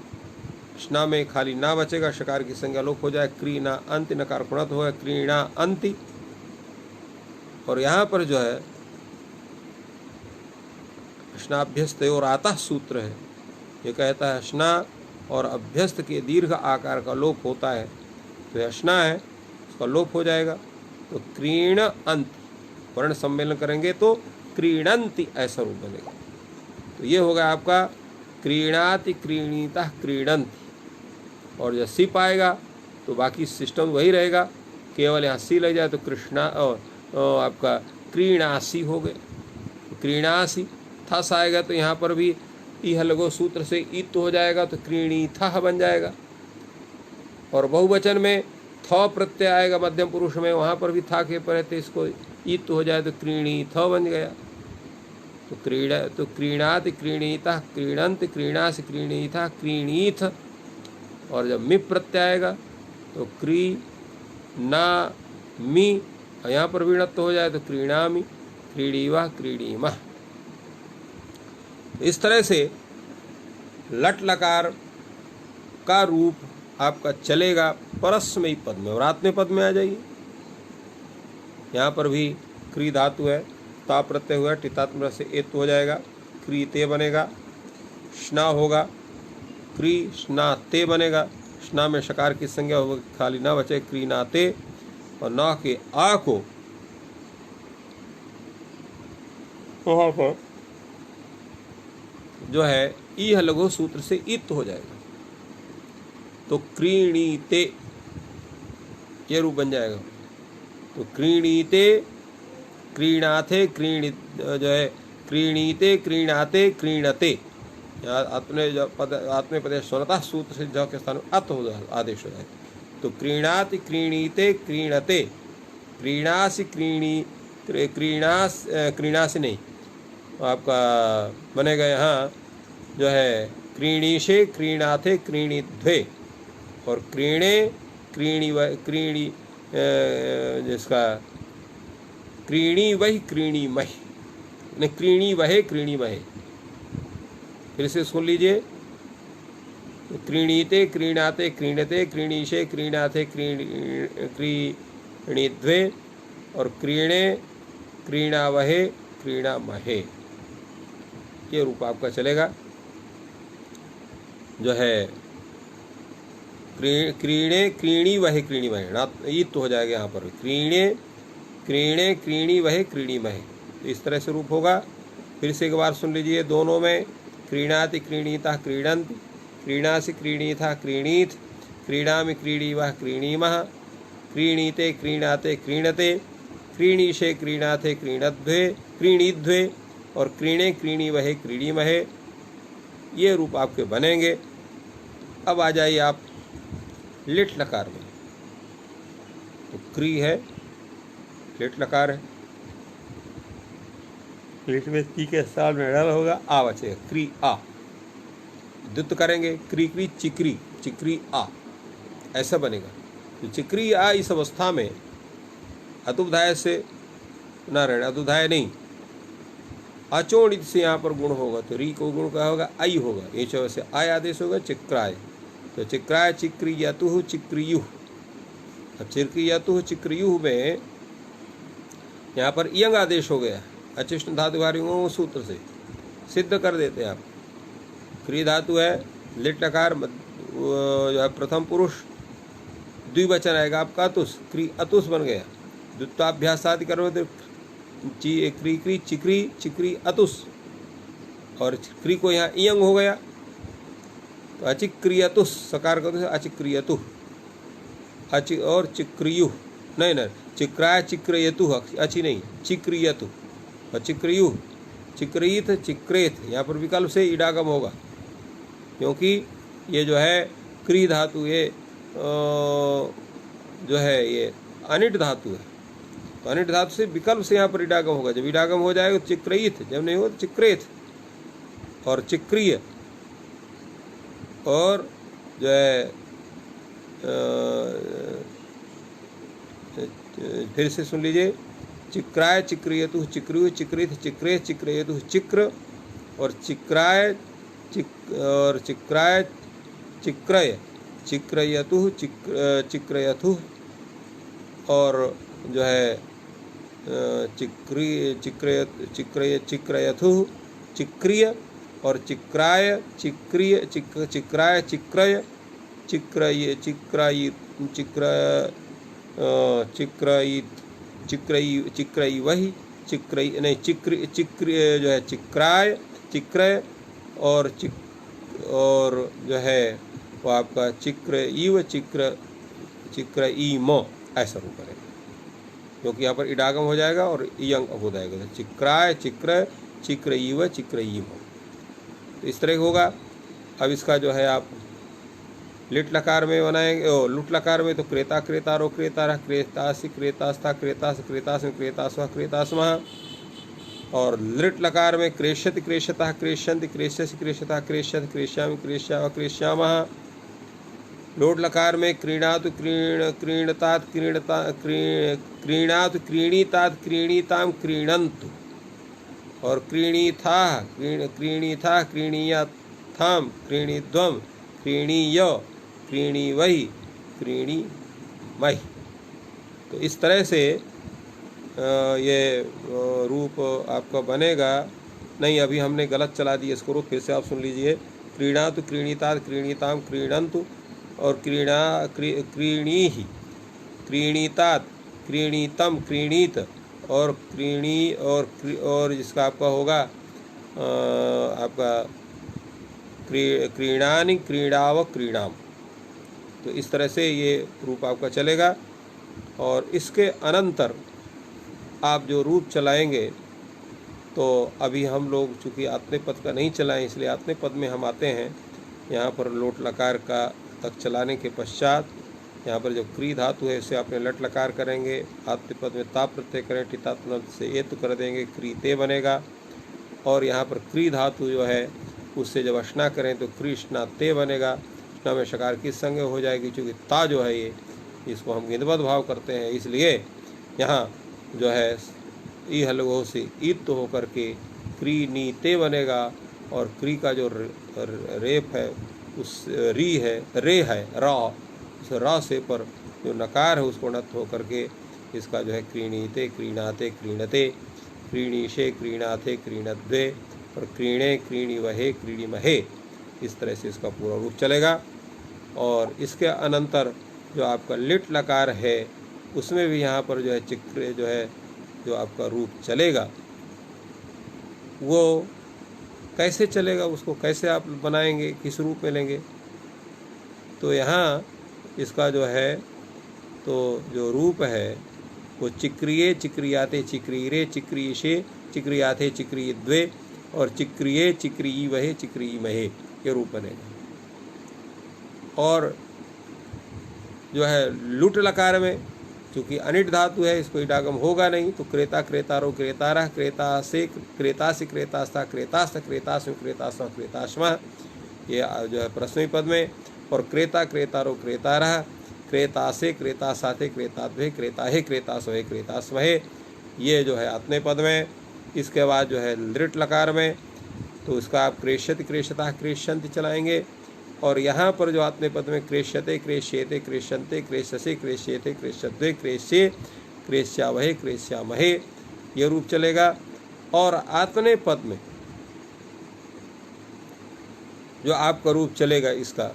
स्ना में खाली ना बचेगा, शकार की संज्ञा लोप हो जाए, क्री ना अंति नकार कुणत होगा, क्रीणा अंति। और यहाँ पर जो है स्नाभ्यस्त और आतः सूत्र है, ये कहता है स्ना और अभ्यस्त के दीर्घ आकार का लोप होता है, तो यह स्ना है उसका लोप हो जाएगा, तो क्रीण अंति वर्ण सम्मेलन करेंगे तो क्रीणंति ऐसा रूप बनेगा। तो ये होगा आपका क्रीणाति क्रीणीता क्रीडंति। और जब सी पाएगा तो बाकी सिस्टम वही रहेगा, केवल यहाँ सी लग जाए तो कृष्णा और आपका क्रीणासी हो गए, क्रीणासी। थस आएगा तो यहाँ पर भी इह लगो सूत्र से ईत हो जाएगा तो क्रीणी था बन जाएगा। और बहुवचन में थ प्रत्यय आएगा मध्यम पुरुष में, वहाँ पर भी था के पर तो इसको ईत हो जाए तो क्रीणी थ बन गया। तो क्रीड़ा तो क्रीणाति क्रीणीता क्रीणंत क्रीणासि क्रीणीथा क्रीणीथ। और जब मि प्रत्यय आएगा तो क्री ना मी, यहाँ पर विणत्व हो जाए तो क्रीणामि क्रीडीवा क्रीडीमः। इस तरह से लट लकार का रूप आपका चलेगा परस्मयी पद में। और आत्मनेपद पद में आ जाइए, यहाँ पर भी क्री धातु है, ता प्रत्यय हुआ, टितात्म से एत हो जाएगा, क्री ते बनेगा, स्ना होगा, क्री स्ना ते बनेगा, स्ना में शकार की संज्ञा होगी, खाली ना बचे, क्री ना ते। और ना के आ को वहाँ पर जो है ई लघु सूत्र से इत हो जाएगा, तो क्रीणीते ये रूप बन जाएगा। तो क्रीणीते क्रीणाथे क्रीणी जो है क्रीणीते क्रीणाते क्रीणते, यहाँ आत्मनेपद स्वरतः सूत्र से ज के स्थान में अत हो आदेश हो जाए, तो क्रीणाति क्रीणीते क्रीणते क्रीणासि क्रीणासि नहीं आपका बनेगा यहाँ जो है क्रीणीशे क्रीणाथे क्रीणीध्वे। और क्रीणे क्रीणी जिसका क्रीणी वही क्रीणी मही, नहीं क्रीणी वहे क्रीणी महे। फिर से सुन लीजिए, क्रीणीते क्रीणाते क्रीणते क्रीणीशे क्रीणाथे क्रीणीध्वे। और क्रीणे क्रीणा वहे क्रीणा महे, ये रूप आपका चलेगा। जो है क्रीणे क्रीणी वहे क्रीणी महे, ना ईत तो हो जाएगा यहाँ पर, क्रीणे क्रीणे क्रीणी वहे क्रीणी महे, तो इस तरह से रूप होगा। फिर से एक बार सुन लीजिए, दोनों में क्रीणाति क्रीणीता क्रीडंति, क्रीणासि क्रीणीथा क्रीणीथ, क्रीणामि क्रीडीवः क्रीणीमः, क्रीणीते क्रीणाते क्रीणते, क्रीणीशे क्रीणाथे क्रीणीध्वे। और क्रीणे क्रीणी वहे क्रीणीमहे, ये रूप आपके बनेंगे। अब आ जाइए आप लिट लकार में, तो क्री है, लिट लकार है, लिट में ती के स्थान में डल होगा, आ बचेगा, क्री आ। द्वित करेंगे, क्री क्री चिक्री चिक्री आ, ऐसा बनेगा। तो चिक्री आ इस अवस्था में अतुपधाय से ना रहना, अतुपधाय नहीं, अचोणित से यहाँ पर गुण होगा, तो री को गुण क्या होगा, आई होगा, ये चौ से आय आदेश होगा, चिक्राय। तो चिक्राय चिक्रियतुः चिक्रियुः। अब चिक्रियतुः चिक्रियुः में यहाँ पर इयंग आदेश हो गया, अचिष्ट धातुकारियों सूत्र से सिद्ध कर देते हैं आप। क्री धातु है, लिट लकार जो है प्रथम पुरुष, द्विवचन आएगा आपका अतुस, क्री अतुस बन गया। द्वित्वाभ्यास आदि करो तो क्री क्री चिक्री चिक्री अतुस, और क्री को यहाँ इयंग हो गया तो अचिक्रियतुस, सकार का तो अचिक्रियतु, अचि और चिक्रियु नहीं नहीं, चिक्राय चिक्रियतु, अच्छी नहीं, चिक्रियतु। और चिक्रियु चिक्रीत चिक्रेत, यहाँ पर विकल्प से इडागम होगा, क्योंकि ये जो है क्री धातु ये जो है ये अनिट धातु है, तो अनिट धातु से विकल्प से यहाँ पर इडागम होगा। जब इडागम हो जाएगा तो चिक्रयित, जब नहीं हो तो चिक्रेत और चिक्रिय। और जो है फिर से सुन लीजिए, चिक्राय चिक्रियतु चिक्रु चिक्रित चिक्रे चिक्रयतु चिक्र और चिक्राय चिक्राय चिक्रय चिक्रयतु चिक्रयतु और जो है चिक्रयतु चिक्रिय और चिक्राय चिक्रिय चिक्राय चिक्रय चिक्रय चिक्रयी चिक्रयी वही चिक्रयी नहीं चिक्र जो है चिक्राय चिक्रय और जो है वो आपका चिक्रयीव चिक्रयीम ऐसा रूप बनेगा, क्योंकि यहाँ पर इडागम हो जाएगा और यंग हो जाएगा। चिक्राय चिक्रय चिक्रयीव चिक्रयीम, तो इस तरह होगा। अब इसका जो है आप लिट लकार में बनाएंगे, लुट लकार में तो क्रेता क्रेतारो क्रेतारा क्रेतासी क्रेतास्था क्रेतास क्रेतास क्रेतास्वा क्रेतास्मः। और लिट लकार में क्रेष्यति क्रेष्यतः क्रेष्यन्ति क्रेष्यसि क्रेष्यतः क्रेष्यति क्रेष्यामि क्रेष्याव क्रेष्यामः। लोट लकार में क्रीणातु क्रीणतात क्रीणता क्रीणातु क्रीणीतात क्रीणीतां क्रीणन्तु। और क्रीणीथाः क्रीणीथाः क्रीणीयाथां क्रीणीध्वं क्रीणीय क्रीणीवहि क्रीणीमहि। तो इस तरह से ये रूप आपका बनेगा। नहीं, अभी हमने गलत चला दिया इसको, रूप फिर से आप सुन लीजिए। क्रीणातु क्रीणीतात क्रीणीतां क्रीणन्तु और क्रीणीहि क्रीणीतात क्रीणीतम क्रीणीत और क्रीणी और जिसका आपका होगा आपका क्रीणानि क्रीडाव क्रीणाम। तो इस तरह से ये रूप आपका चलेगा। और इसके अनंतर आप जो रूप चलाएंगे, तो अभी हम लोग चूँकि आत्मे पद का नहीं चलाएं, इसलिए आत्मे पद में हम आते हैं। यहाँ पर लोट लकार का तक चलाने के पश्चात यहाँ पर जो क्री धातु है इसे आपने लट लकार करेंगे, आत्मे पद में ता प्रत्यय करें, टितात्म से एतु कर देंगे, क्रीते बनेगा। और यहाँ पर क्री धातु जो है उससे जब अश्ना करें तो कृष्णा ते बनेगा। अश्ना में शकार की संज्ञ हो जाएगी, चूँकि ता जो है ये इसको हम गिनबद्ध भाव करते हैं, इसलिए यहाँ जो है ई हलगो से ईत होकर के क्री नी ते बनेगा। और क्री का जो रेप है उस री है रे है रा, उस रा से पर जो नकार है उसको नत होकर के इसका जो है क्रीणीते क्रीणाते क्रीणते क्रीणीशे क्रीणाथे क्रीणद्वे और क्रीणे क्रीणीवहे क्रीणीमहे। इस तरह से इसका पूरा रूप चलेगा। और इसके अनंतर जो आपका लिट लकार है उसमें भी यहाँ पर जो है चिक्र जो है जो आपका रूप चलेगा, वो कैसे चलेगा, उसको कैसे आप बनाएंगे, किस रूप में लेंगे। तो यहाँ इसका जो है तो जो रूप है वो चिक्रिये चिक्रियाते चिक्रीरे चिक्रीशे चिक्रियाथे चिक्रीद्वे और चिक्रिये चिक्रीवहे चिक्रीमहे, ये रूप बनेगा। और जो है लुट लकार में चूँकि अनिट धातु है, इसको इडागम होगा नहीं, तो क्रेता क्रेतारो क्रेतारः क्रेतासे क्रेतासि क्रेतास्था क्रेतास्थ क्रेतास्म क्रेतास्म क्रेतास्मः, ये जो है प्रश्न पद में। और क्रेता क्रेतारो क्रेतारः क्रेतासे क्रेतासाथे क्रेताद्वे क्रेताहे क्रेतासवे क्रेतास्महे, ये जो है आत्मे पद में। इसके बाद जो है लृट लकार में तो उसका आप क्रेष्यति क्रेष्यता क्रेष्यन्ति चलाएंगे। और यहाँ पर जो आत्मे पद में क्रेष्यते क्रेष्येते क्रेष्यन्ते क्रेष्यसे क्रेष्येते क्रेष्यद्वे क्रेष्ये क्रेष्यावहे क्रेष्यामहे, ये रूप चलेगा। और आत्मने पद में जो आपका रूप चलेगा इसका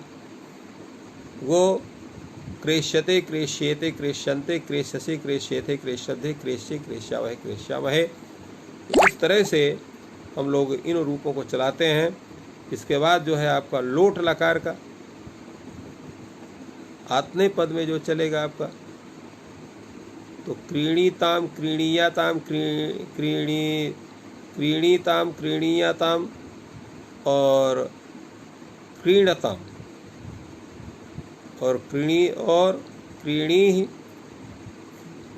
वो क्रेष्यते क्रेष्येते क्रेष्यन्ते क्रेष्यसे क्रेष्येते क्रेष्यद्वे क्रेष्ये क्रेष्यावहे क्रेष्यामहे। इस तरह से हम लोग इन रूपों को चलाते हैं। इसके बाद जो है आपका लोट लकार का आत्मे पद में जो चलेगा आपका, तो क्रीणीताम क्रीणीयाताम क्रीणीताम क्रीणीयाताम और क्रीणताम और क्रीणी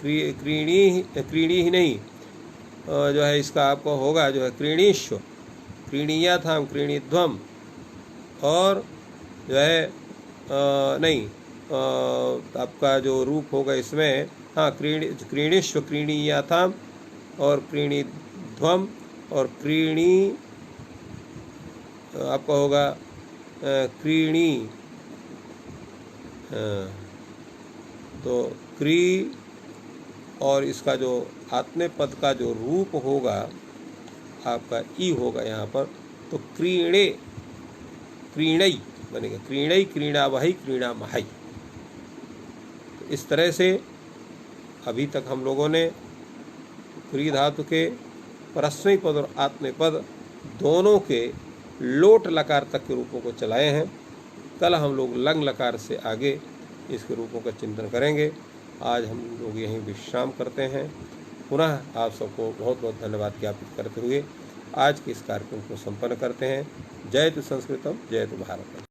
क्रीणी ही नहीं, जो है इसका आपको होगा जो है क्रीणीश्व, क्रीणीयाथाम, क्रीणीध्वम, और जो है नहीं, आपका जो रूप होगा इसमें, हाँ, क्रीणीश्व, क्रीणीयाथाम और क्रीणीध्वम और क्रीणी आपका होगा क्रीणी, तो क्री, और इसका जो आत्मे पद का जो रूप होगा आपका ई होगा यहाँ पर, तो क्रीणे, क्रीणई बनेगा, क्रीणई, क्रीणावहै, क्रीणामहै। तो इस तरह से अभी तक हम लोगों ने क्री धातु के परस्मै पद और आत्मे पद दोनों के लोट लकार तक के रूपों को चलाए हैं। कल हम लोग लंग लकार से आगे इसके रूपों का चिंतन करेंगे। आज हम लोग यहीं विश्राम करते हैं। पुनः आप सबको बहुत बहुत धन्यवाद ज्ञापित करते हुए आज के इस कार्यक्रम को संपन्न करते हैं। जयतु संस्कृतम, जयतु भारतम।